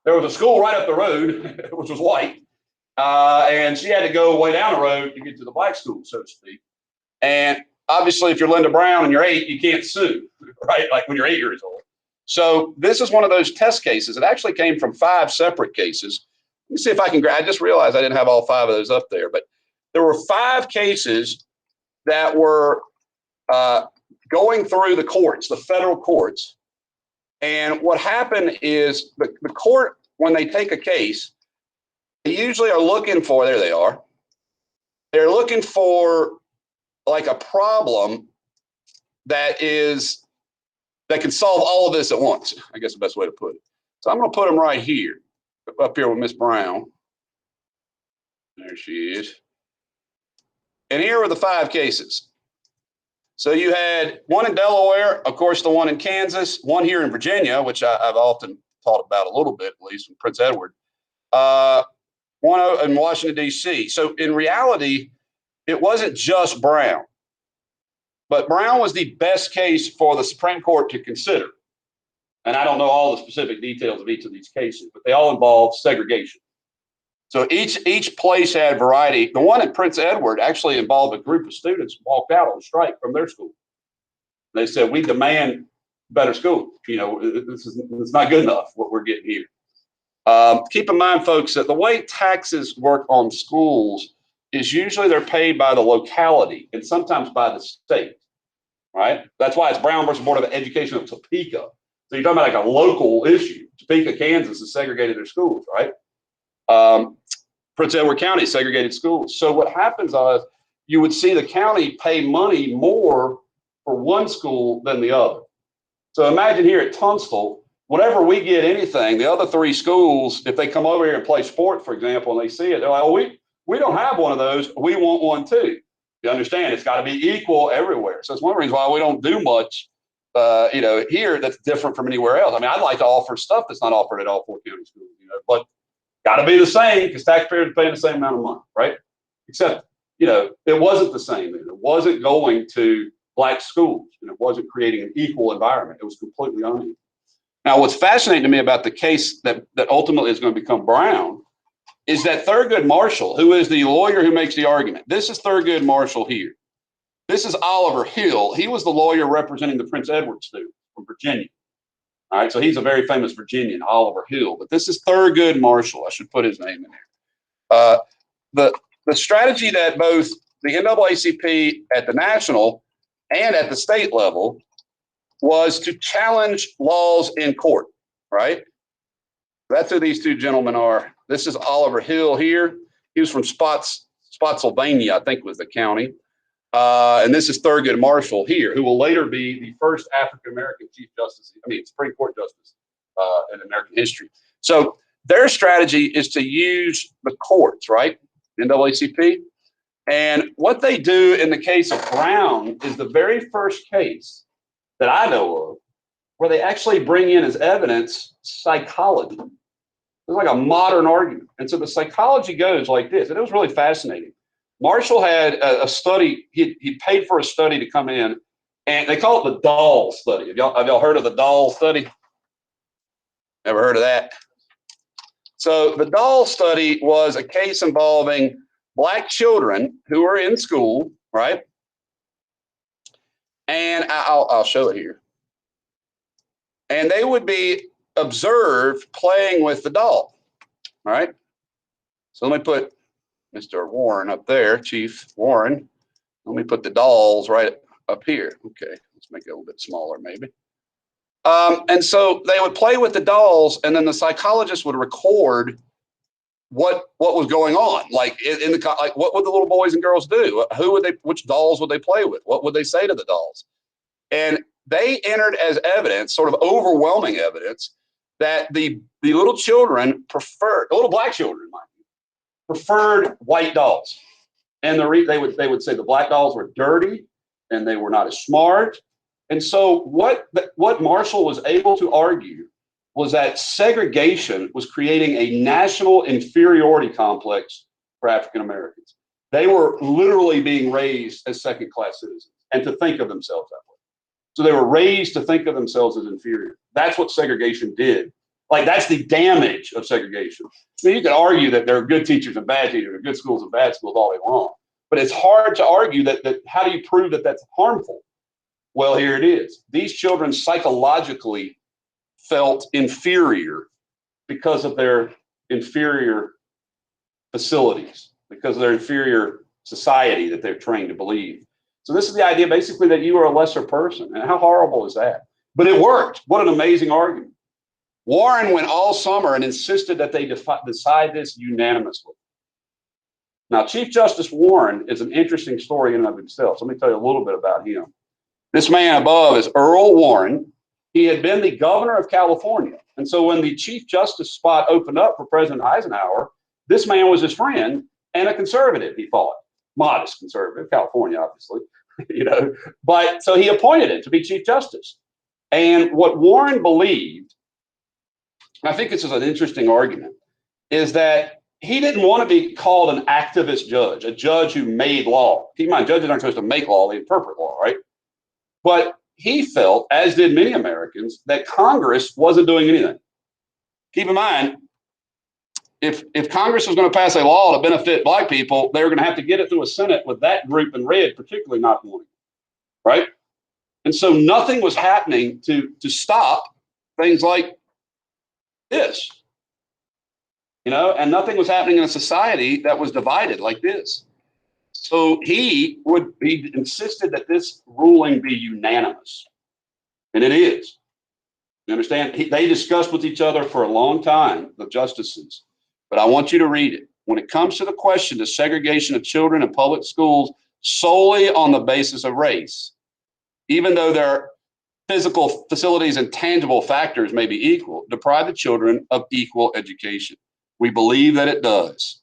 There was a school right up the road, which was white, and she had to go way down the road to get to the black school, so to speak. And obviously, if you're Linda Brown and you're 8, you can't sue, right? Like when you're 8 years old. So this is one of those test cases. It actually came from 5 separate cases. Let me see if I can. I just realized I didn't have all 5 of those up there, but there were 5 cases that were going through the courts, the federal courts. And what happened is the court, when they take a case, they usually are looking for, there they are, they're looking for like a problem that can solve all of this at once, I guess the best way to put it. So I'm going to put them right here, up here with Miss Brown. There she is. And here were the 5 cases. So you had one in Delaware, of course, the one in Kansas, one here in Virginia, which I've often thought about a little bit, at least in Prince Edward, one in Washington, D.C. So in reality, it wasn't just Brown, but Brown was the best case for the Supreme Court to consider. And I don't know all the specific details of each of these cases, but they all involve segregation. So each place had variety. The one at Prince Edward actually involved a group of students who walked out on strike from their school. They said, we demand better schools. It's not good enough what we're getting here. Keep in mind, folks, that the way taxes work on schools is usually they're paid by the locality and sometimes by the state, right? That's why it's Brown versus Board of Education of Topeka. So you're talking about like a local issue. Topeka, Kansas has segregated their schools, right? Prince Edward County segregated schools. So what happens is you would see the county pay money more for one school than the other. So imagine here at Tunstall, whenever we get anything, the other 3 schools, if they come over here and play sport, for example, and they see it, they're like, oh, we don't have one of those. We want one too. You understand? It's got to be equal everywhere. So it's one reason why we don't do much, here that's different from anywhere else. I mean, I'd like to offer stuff that's not offered at all 4 county schools, but got to be the same because taxpayers are paying the same amount of money, right? Except, it wasn't the same. It wasn't going to black schools, and it wasn't creating an equal environment. It was completely unequal. Now, what's fascinating to me about the case that ultimately is going to become Brown is that Thurgood Marshall, who is the lawyer who makes the argument. This is Thurgood Marshall here. This is Oliver Hill. He was the lawyer representing the Prince Edward student from Virginia. All right, so he's a very famous Virginian, Oliver Hill. But this is Thurgood Marshall. I should put his name in here. The strategy that both the NAACP at the national and at the state level was to challenge laws in court, right? That's who these two gentlemen are. This is Oliver Hill here. He was from Spotsylvania, I think was the county. And this is Thurgood Marshall here, who will later be the first African-American Chief Justice, Supreme Court Justice in American history. So their strategy is to use the courts, right? NAACP. And what they do in the case of Brown is the very first case that I know of where they actually bring in as evidence psychology. It's like a modern argument. And so the psychology goes like this, and it was really fascinating. Marshall had a study, he paid for a study to come in, and they call it the doll study. Have y'all heard of the doll study? Never heard of that? So the doll study was a case involving Black children who were in school, right? And I'll show it here. And they would be observed playing with the doll, all right? So let me put Mr. Warren up there, Chief Warren. Let me put the dolls right up here. Okay, let's make it a little bit smaller maybe. And so they would play with the dolls, and then the psychologist would record what was going on. Like like what would the little boys and girls do? Which dolls would they play with? What would they say to the dolls? And they entered as evidence, sort of overwhelming evidence, that the little children preferred, the little Black children, mind you, preferred white dolls. And they would say the Black dolls were dirty and they were not as smart. And so what Marshall was able to argue was that segregation was creating a national inferiority complex for African Americans. They were literally being raised as second-class citizens and to think of themselves that way. So they were raised to think of themselves as inferior. That's what segregation did. Like, that's the damage of segregation. I mean, you could argue that there are good teachers and bad teachers, or good schools and bad schools all day long. But it's hard to argue that how do you prove that that's harmful? Well, here it is. These children psychologically felt inferior because of their inferior facilities, because of their inferior society that they're trained to believe. So this is the idea basically that you are a lesser person. And how horrible is that? But it worked. What an amazing argument. Warren went all summer and insisted that they decide this unanimously. Now, Chief Justice Warren is an interesting story in and of himself. So let me tell you a little bit about him. This man above is Earl Warren. He had been the governor of California. And so when the Chief Justice spot opened up for President Eisenhower, this man was his friend and a conservative, he thought. Modest conservative, California, obviously, But so he appointed him to be Chief Justice. And what Warren believed, I think this is an interesting argument, is that he didn't want to be called an activist judge, a judge who made law. Keep in mind, judges aren't supposed to make law, they interpret law, right? But he felt, as did many Americans, that Congress wasn't doing anything. Keep in mind, if Congress was going to pass a law to benefit Black people, they were going to have to get it through a Senate with that group in red, particularly not wanting it, right? And so nothing was happening to stop things like this, and nothing was happening in a society that was divided like this. So he insisted that this ruling be unanimous, and it is. You understand? They discussed with each other for a long time, the justices, but I want you to read it. When it comes to the question of segregation of children in public schools solely on the basis of race, even though their physical facilities and tangible factors may be equal, deprive the children of equal education. We believe that it does.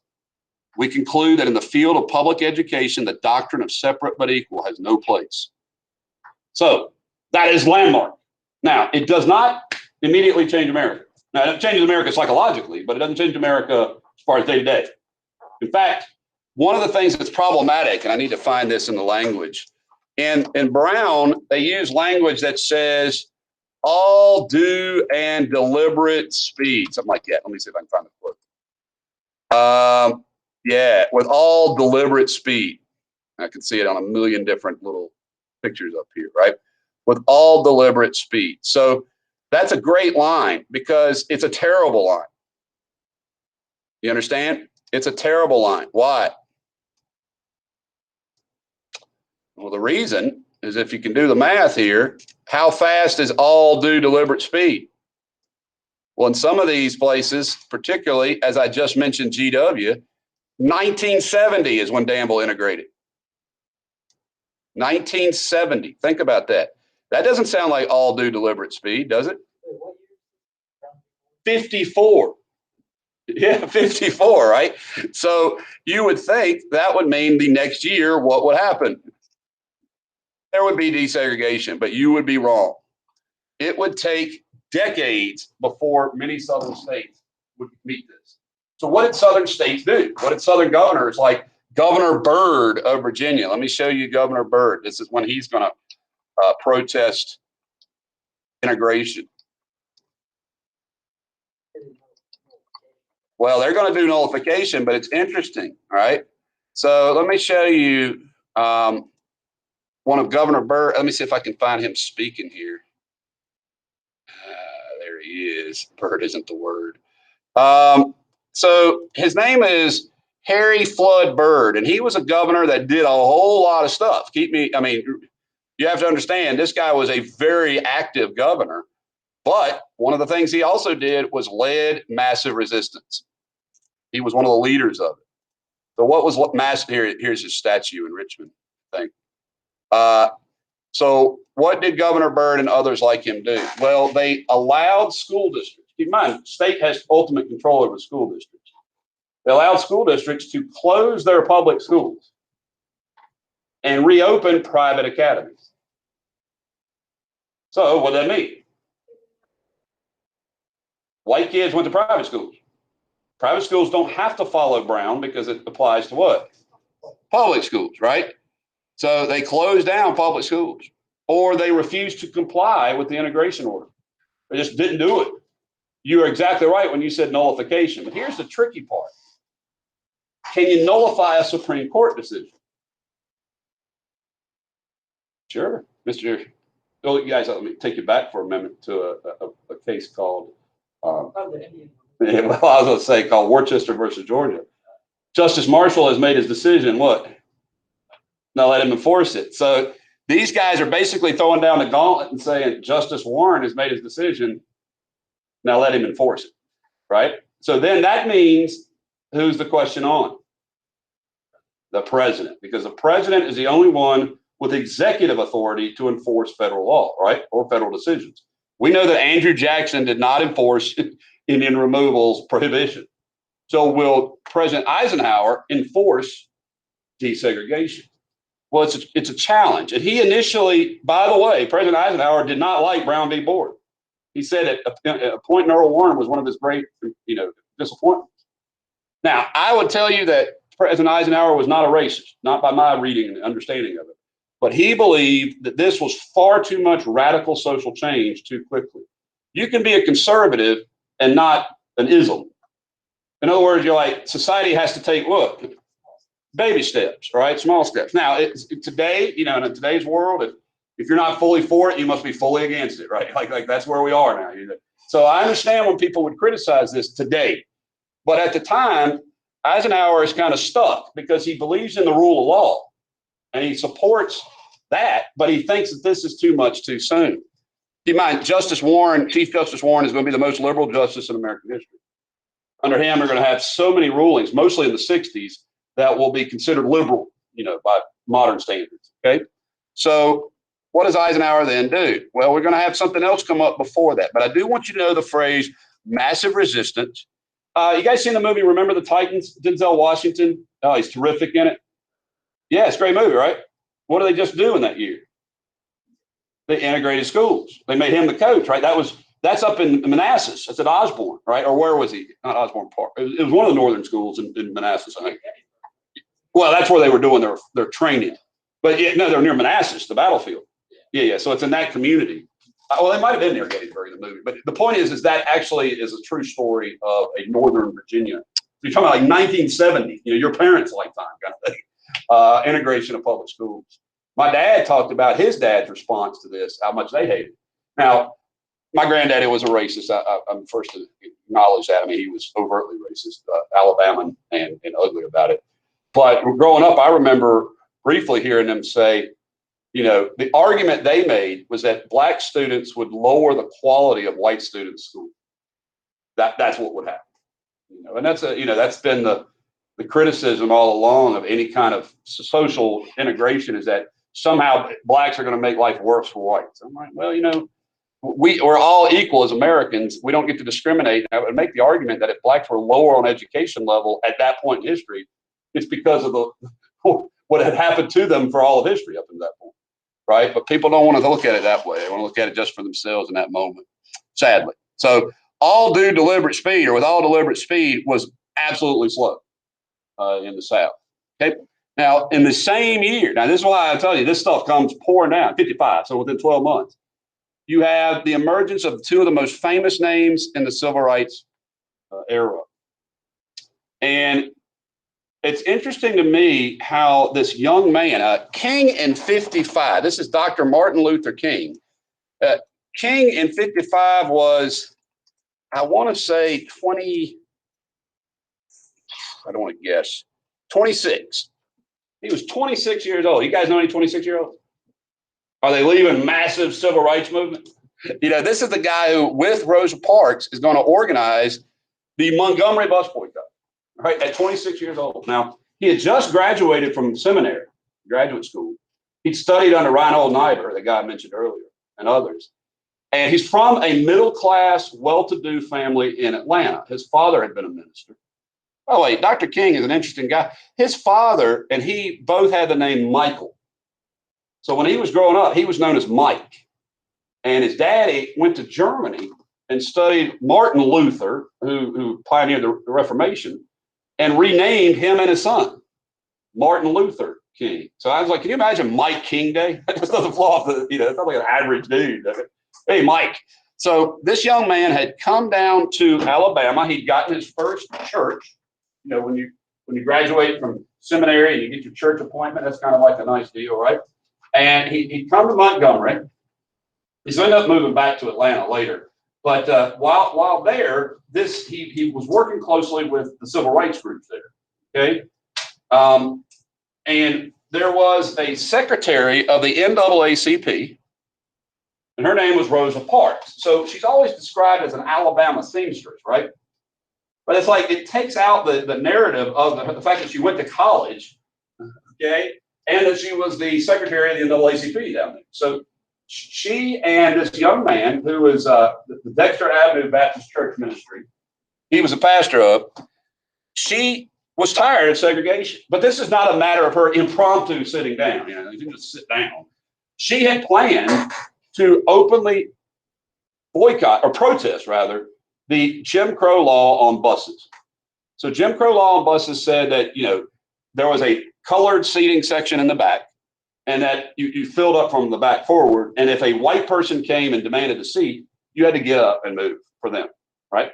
We conclude that in the field of public education, the doctrine of separate but equal has no place. So that is landmark. Now, it does not immediately change America. Now, it changes America psychologically, but it doesn't change America as far as day to day. In fact, one of the things that's problematic, and I need to find this in the language, in Brown, they use language that says all due and deliberate speed. Something like that. Let me see if I can find the quote. Yeah, with all deliberate speed. I can see it on a million different little pictures up here, right? With all deliberate speed. So that's a great line because it's a terrible line. You understand? It's a terrible line. Why? Well, the reason is if you can do the math here, how fast is all due deliberate speed? Well, in some of these places, particularly as I just mentioned, GW, 1970 is when Danville integrated. 1970. Think about that. That doesn't sound like all due deliberate speed, does it? 54. Yeah, 54, right? So you would think that would mean the next year, what would happen? There would be desegregation, but you would be wrong. It would take decades before many southern states would meet this. So what did southern states do? What did southern governors like Governor Byrd of Virginia? Let me show you Governor Byrd. This is when he's going to protest integration. Well, they're going to do nullification, but it's interesting, all right? So let me show you one of Governor Byrd. Let me see if I can find him speaking here. There he is. Byrd isn't the word. So his name is Harry Flood Byrd, and he was a governor that did a whole lot of stuff. I mean, you have to understand, this guy was a very active governor, but one of the things he also did was led massive resistance. He was one of the leaders of it. So what was massive? Here's his statue in Richmond, I think. So what did Governor Byrd and others like him do? Well, they allowed school districts. Keep in mind, state has ultimate control over school districts. They allowed school districts to close their public schools and reopen private academies. So what does that mean? White kids went to private schools. Private schools don't have to follow Brown because it applies to what? Public schools, right? So they closed down public schools, or they refused to comply with the integration order. They just didn't do it. You are exactly right when you said nullification. But here's the tricky part. Can you nullify a Supreme Court decision? Sure. Mr. Oh, you guys, let me take you back for a minute to a case called, well, I was going to say called Worcester versus Georgia. Justice Marshall has made his decision. What? Now let him enforce it. So these guys are basically throwing down the gauntlet and saying Justice Warren has made his decision. Now let him enforce it, right? So then that means who's the question on? The president, because the president is the only one with executive authority to enforce federal law, right? Or federal decisions. We know that Andrew Jackson did not enforce Indian removal's prohibition. So will President Eisenhower enforce desegregation? Well, it's a challenge. And he initially, by the way, President Eisenhower did not like Brown v. Board. He said appointing Earl Warren was one of his great, disappointments. Now, I would tell you that President Eisenhower was not a racist, not by my reading and understanding of it. But he believed that this was far too much radical social change too quickly. You can be a conservative and not an ism. In other words, you're like, society has to take, look, baby steps, right? Small steps. Now, today, in today's world, if you're not fully for it, you must be fully against it, right? Like that's where we are now. So I understand when people would criticize this today. But at the time, Eisenhower is kind of stuck because he believes in the rule of law and he supports that, but he thinks that this is too much too soon. Keep in mind, Chief Justice Warren is going to be the most liberal justice in American history. Under him, we're going to have so many rulings, mostly in the 60s, that will be considered liberal, by modern standards. Okay. So what does Eisenhower then do? Well, we're going to have something else come up before that, but I do want you to know the phrase massive resistance. You guys seen the movie Remember the Titans? Denzel Washington. Oh, he's terrific in it. Yeah, it's a great movie, right? What did they just do in that year? They integrated schools. They made him the coach, right? That's up in Manassas. That's at Osborne, right? Or where was he? Not Osborne Park. It was one of the northern schools in Manassas, I think. Well, that's where they were doing their training. But yeah, no, they're near Manassas, the battlefield. Yeah. So it's in that community. Well, they might have been near Gettysburg in the movie, but the point is that actually is a true story of a Northern Virginia. You're talking about like 1970, your parents' lifetime kind of thing, integration of public schools. My dad talked about his dad's response to this, how much they hated it. Now, my granddaddy was a racist. I'm first to acknowledge that. I mean, he was overtly racist, Alabama, and ugly about it. But growing up, I remember briefly hearing them say, the argument they made was that black students would lower the quality of white students' school. That's what would happen. And that's been the criticism all along of any kind of social integration, is that somehow blacks are going to make life worse for whites. I'm like, well, we're all equal as Americans. We don't get to discriminate. I would make the argument that if blacks were lower on education level at that point in history, it's because of what had happened to them for all of history up to that point, right? But people don't want to look at it that way. They want to look at it just for themselves in that moment, sadly. So all due deliberate speed, or with all deliberate speed, was absolutely slow in the South. Okay. Now, in the same year, now this is why I tell you this stuff comes pouring down, 55, so within 12 months. You have the emergence of two of the most famous names in the civil rights era. And it's interesting to me how this young man, King in 55, this is Dr. Martin Luther King. King in 55 was, I want to say 20, I don't want to guess, 26. He was 26 years old. You guys know any 26-year-olds? Are they leaving massive civil rights movement? This is the guy who, with Rosa Parks, is going to organize the Montgomery bus boycott, right, at 26 years old. Now, he had just graduated from seminary, graduate school. He'd studied under Reinhold Niebuhr, the guy I mentioned earlier, and others. And he's from a middle-class, well-to-do family in Atlanta. His father had been a minister. Oh, wait, Dr. King is an interesting guy. His father and he both had the name Michael. So when he was growing up, he was known as Mike. And his daddy went to Germany and studied Martin Luther, who pioneered the Reformation, and renamed him and his son, Martin Luther King. So I was like, can you imagine Mike King Day? That just doesn't fall off the, it's not like an average dude. Hey, Mike. So this young man had come down to Alabama. He'd gotten his first church. When you graduate from seminary and you get your church appointment, that's kind of like a nice deal, right? And he'd come to Montgomery. He's ended up moving back to Atlanta later. But while there, he was working closely with the civil rights groups there. Okay. And there was a secretary of the NAACP, and her name was Rosa Parks. So she's always described as an Alabama seamstress, right? But it's like it takes out the narrative of the fact that she went to college, okay, and that she was the secretary of the NAACP down there. So she and this young man, who was the Dexter Avenue Baptist Church Ministry, he was a pastor of, she was tired of segregation. But this is not a matter of her impromptu sitting down. You can just sit down. She had planned to openly boycott, or protest rather, the Jim Crow law on buses. So Jim Crow law on buses said that, there was a colored seating section in the back, and that you filled up from the back forward. And if a white person came and demanded a seat, you had to get up and move for them, right?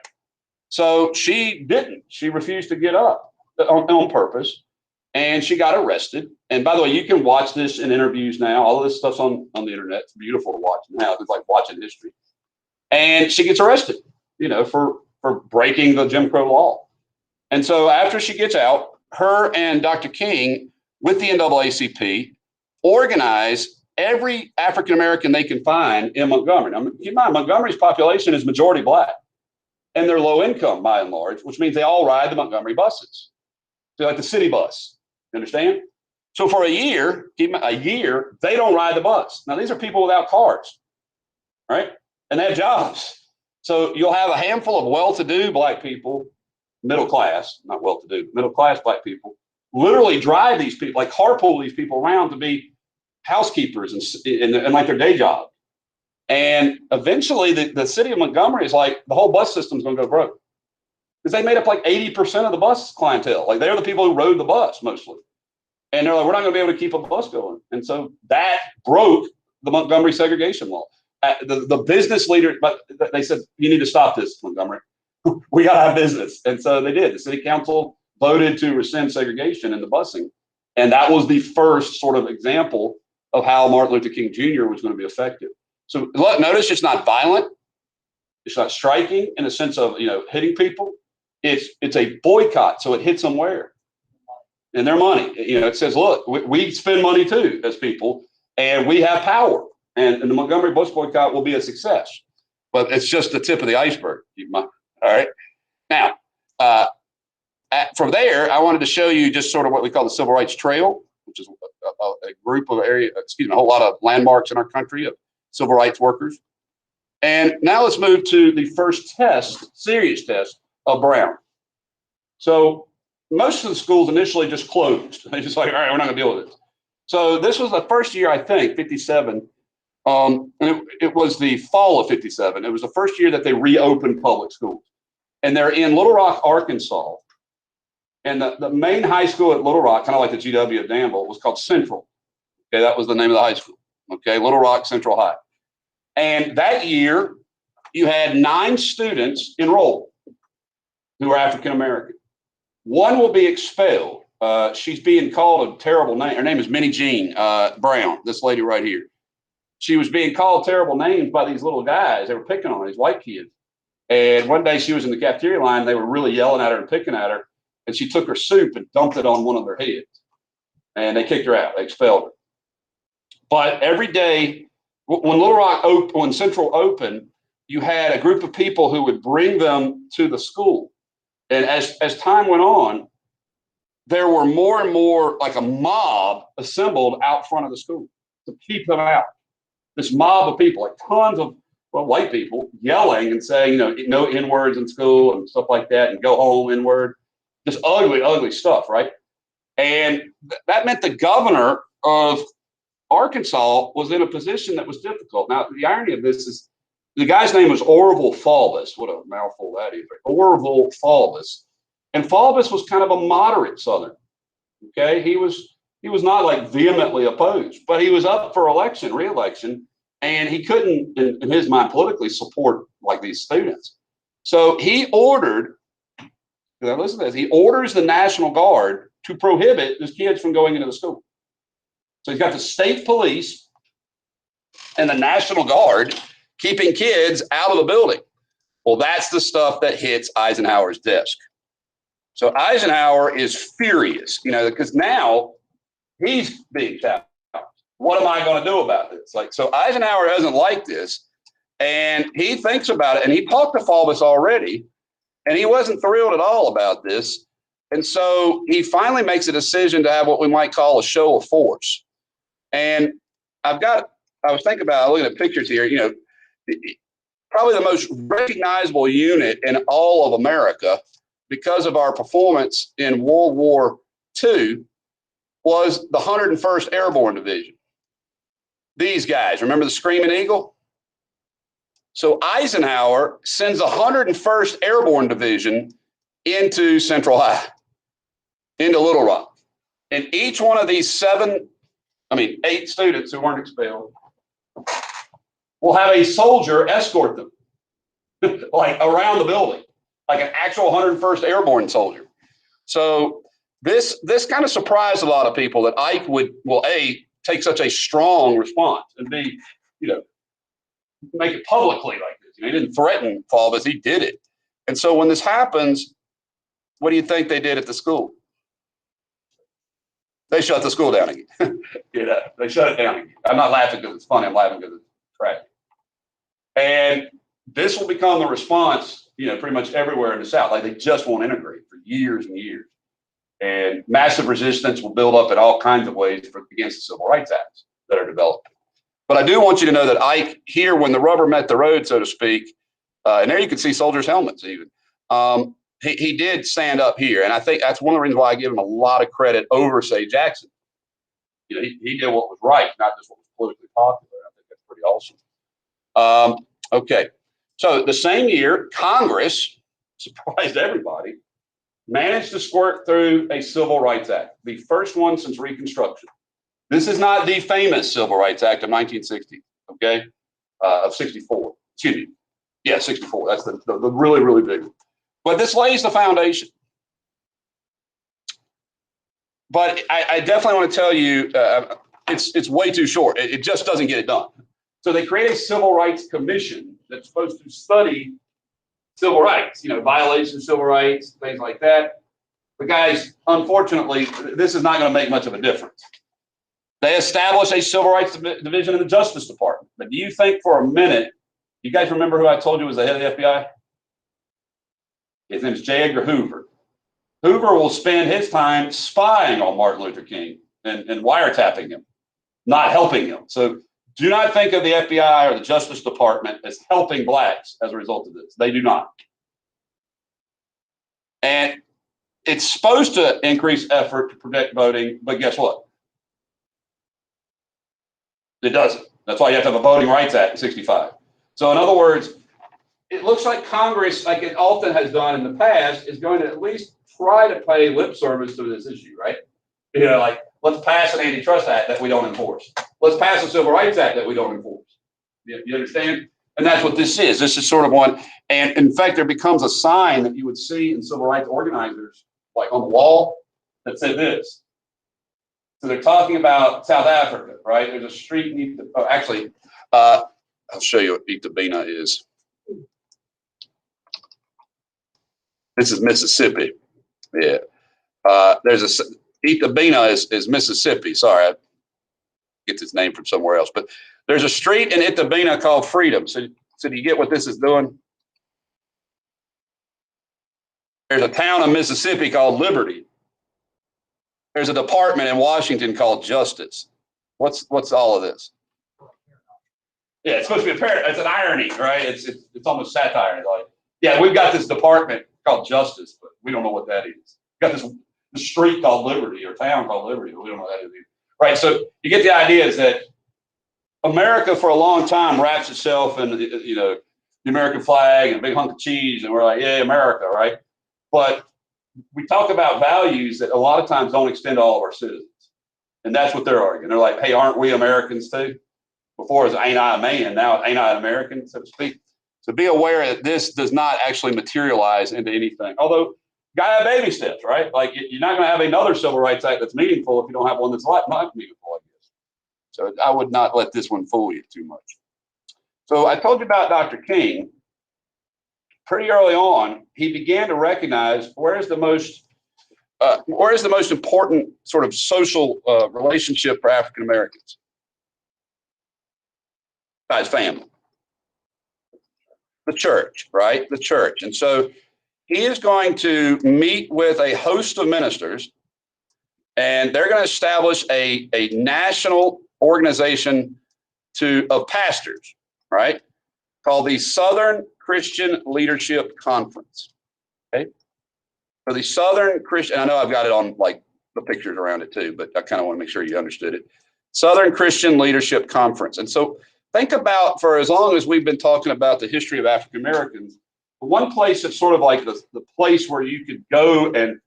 So she didn't. She refused to get up on purpose, and she got arrested. And by the way, you can watch this in interviews now. All of this stuff's on the internet. It's beautiful to watch now. It's like watching history. And she gets arrested, for breaking the Jim Crow law. And so after she gets out, her and Dr. King with the NAACP organize every African-American they can find in Montgomery. Now, keep in mind, Montgomery's population is majority black, and they're low income by and large, which means they all ride the Montgomery buses. So like the city bus, you understand? So for a year, they don't ride the bus. Now, these are people without cars, right? And they have jobs. So you'll have a handful of well-to-do black people, middle class, not well-to-do, middle-class black people, literally drive these people, like carpool these people around to be housekeepers and like their day job. And eventually the city of Montgomery is like, the whole bus system's going to go broke. Because they made up like 80% of the bus clientele. Like they're the people who rode the bus mostly. And they're like, we're not going to be able to keep a bus going. And so that broke the Montgomery segregation law. the business leader, but they said, you need to stop this, Montgomery. We got to have business. And so they did. The city council voted to rescind segregation in the busing. And that was the first sort of example of how Martin Luther King Jr. was going to be effective. So notice it's not violent. It's not striking in the sense of, hitting people. It's a boycott. So it hits them where? In their money. It says, look, we spend money too as people, and we have power. And the Montgomery bus boycott will be a success. But it's just the tip of the iceberg. All right. Now, from there, I wanted to show you just sort of what we call the Civil Rights Trail, which is a group of a whole lot of landmarks in our country of civil rights workers. And now let's move to the first serious test of Brown. So most of the schools initially just closed. They just like, all right, we're not gonna deal with this. So this was the first year, I think, 57. And it was the fall of 57. It was the first year that they reopened public schools. And they're in Little Rock, Arkansas. And the main high school at Little Rock, kind of like the GW of Danville, was called Central. Okay, that was the name of the high school. Okay, Little Rock Central High. And that year, you had 9 students enrolled who were African American. One will be expelled. She's being called a terrible name. Her name is Minnie Jean Brown, this lady right here. She was being called terrible names by these little guys. They were picking on her, these white kids. And one day she was in the cafeteria line. They were really yelling at her and picking at her. And she took her soup and dumped it on one of their heads. And they kicked her out. They expelled her. But every day, when Central opened, you had a group of people who would bring them to the school. And as time went on, there were more and more, like a mob assembled out front of the school to keep them out. This mob of people, like tons of white people yelling and saying, no N-words in school and stuff like that, and go home N-word. Just ugly, ugly stuff, right? And that meant the governor of Arkansas was in a position that was difficult. Now, the irony of this is the guy's name was Orville Faubus. What a mouthful that is. Orville Faubus. And Faubus was kind of a moderate Southern. Okay, he was not like vehemently opposed, but he was up for re-election, and he couldn't, in his mind, politically support like these students. So he ordered, now listen to this, he orders the National Guard to prohibit these kids from going into the school. So he's got the state police and the National Guard keeping kids out of the building. Well, that's the stuff that hits Eisenhower's desk. So Eisenhower is furious, because now he's being challenged. What am I going to do about this? So Eisenhower doesn't like this, and he thinks about it, and he talked to Faubus already, and he wasn't thrilled at all about this. And so he finally makes a decision to have what we might call a show of force. And I was thinking about, looking at pictures here, probably the most recognizable unit in all of America because of our performance in World War II was the 101st Airborne Division. These guys, remember the Screaming Eagle? So Eisenhower sends the 101st Airborne Division into Central High, into Little Rock. And each one of these 8 students who weren't expelled will have a soldier escort them like around the building, like an actual 101st Airborne soldier. So this kind of surprised a lot of people that Ike will take such a strong response and B, make it publicly like this. He didn't threaten Faubus, he did it. And so when this happens, what do you think they did at the school? They shut the school down again. They shut it down again. I'm not laughing because it's funny. I'm laughing because it's tragic. And this will become the response, pretty much everywhere in the South. Like they just won't integrate for years and years. And massive resistance will build up in all kinds of ways against the Civil Rights Acts that are developed. But I do want you to know that Ike here, when the rubber met the road, so to speak, and there you can see soldiers' helmets even, he did stand up here. And I think that's one of the reasons why I give him a lot of credit over, say, Jackson. He did what was right, not just what was politically popular. I think that's pretty awesome. Okay. So the same year, Congress, surprised everybody, managed to squirt through a Civil Rights Act, the first one since Reconstruction. This is not the famous Civil Rights Act of 1960, okay? of 64. Excuse me. Yeah, 64. That's the really, really big one. But this lays the foundation. But I definitely want to tell you, it's way too short. It just doesn't get it done. So they create a civil rights commission that's supposed to study civil rights, violations of civil rights, things like that. But guys, unfortunately, this is not going to make much of a difference. They establish a civil rights division in the Justice Department. But do you think for a minute, you guys remember who I told you was the head of the FBI? His name is J. Edgar Hoover. Hoover will spend his time spying on Martin Luther King and wiretapping him, not helping him. So do not think of the FBI or the Justice Department as helping blacks as a result of this. They do not. And it's supposed to increase effort to protect voting, but guess what? It doesn't. That's why you have to have a Voting Rights Act in 65. So in other words, it looks like Congress, like it often has done in the past, is going to at least try to pay lip service to this issue, right? Like, let's pass an antitrust act that we don't enforce. Let's pass a civil rights act that we don't enforce. You understand? And that's what this is. This is sort of one. And in fact, there becomes a sign that you would see in civil rights organizers, like on the wall, that said this. So they're talking about South Africa, right? There's a street in I'll show you what Itabena is. This is Mississippi. Yeah. Itabena is Mississippi. Sorry, I get this name from somewhere else. But there's a street in Itabena called Freedom. So do you get what this is doing? There's a town in Mississippi called Liberty. There's a department in Washington called Justice. What's all of this? Yeah, it's supposed to be it's an irony, right? It's almost satire. It's like, yeah, we've got this department called Justice, but we don't know what that is. We've got this street called Liberty or town called Liberty, but we don't know what that is either. Right, so you get the idea is that America for a long time wraps itself in the American flag and a big hunk of cheese, and we're like, yeah, America, right? But we talk about values that a lot of times don't extend to all of our citizens. And that's what they're arguing. They're like, hey, aren't we Americans too? Before it was ain't I a man, now ain't I an American, so to speak. So be aware that this does not actually materialize into anything. Although, gotta have baby steps, right? Like you're not gonna have another civil rights act that's meaningful if you don't have one that's not meaningful, I guess. So I would not let this one fool you too much. So I told you about Dr. King. Pretty early on, he began to recognize where is the most important sort of social relationship for African Americans? By his family. The church, right? The church. And so he is going to meet with a host of ministers, and they're going to establish a national organization of pastors, right? Called the Southern Christian Leadership Conference. Okay. For the Southern Christian, I know I've got it on like the pictures around it too, but I kind of want to make sure you understood it. Southern Christian Leadership Conference. And so think about, for as long as we've been talking about the history of African Americans, one place that's sort of like the place where you could go and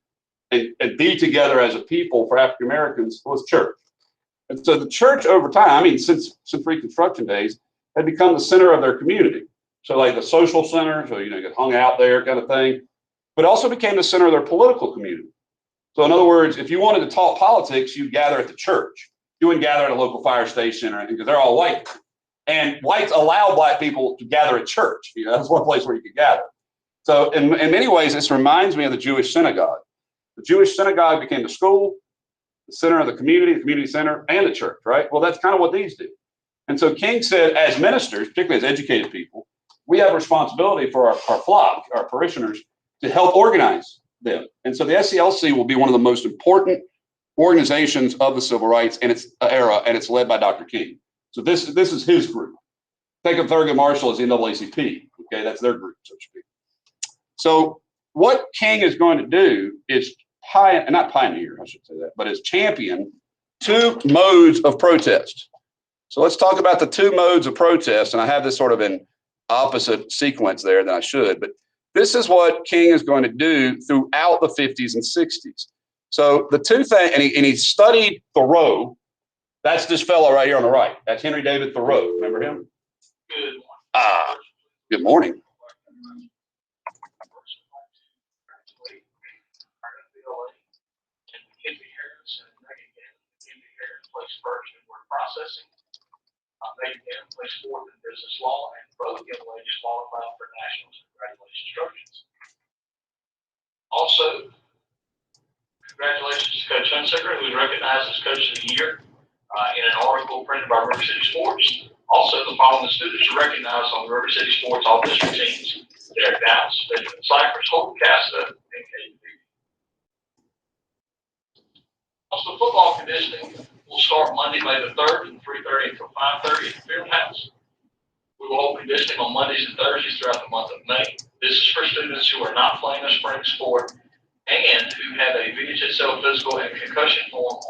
be together as a people for African Americans was church. And so the church over time, I mean, since Reconstruction days, had become the center of their community. So like the social center, so get hung out there kind of thing, but also became the center of their political community. So in other words, if you wanted to talk politics, you gather at the church. You wouldn't gather at a local fire station or anything because they're all white. And whites allow black people to gather at church. That's one place where you could gather. So in many ways, this reminds me of the Jewish synagogue. The Jewish synagogue became the school, the center of the community center, and the church, right? Well, that's kind of what these do. And so King said, as ministers, particularly as educated people, we have a responsibility for our flock, our parishioners, to help organize them. And so the SCLC will be one of the most important organizations of the civil rights in its era, and it's led by Dr. King. So this is his group. Think of Thurgood Marshall as the NAACP. Okay, that's their group, so to speak. So what King is going to do is not pioneer, I should say that, but is champion two modes of protest. So let's talk about the two modes of protest, and I have this sort of in opposite sequence there than I should, but this is what King is going to do throughout the 50s and 60s. So the two things, and he studied Thoreau. That's this fellow right here on the right. That's Henry David Thoreau. Remember him? Good morning. Processing. Megan Kim placed fourth in business law, and both young ladies qualified for nationals. Congratulations, Trojans. Also, congratulations to Coach Hunsaker, who was recognized as Coach of the Year in an article printed by River City Sports. Also, the following students are recognized on River City Sports all-district teams: Derek Downs, Benjamin Cyphers, Holden Casta, and KP. Also, football conditioning will start Monday, May the 3rd from 3:30 until 5:30 at the field house. We will hold conditioning on Mondays and Thursdays throughout the month of May. This is for students who are not playing a spring sport and who have a VHSL physical and concussion form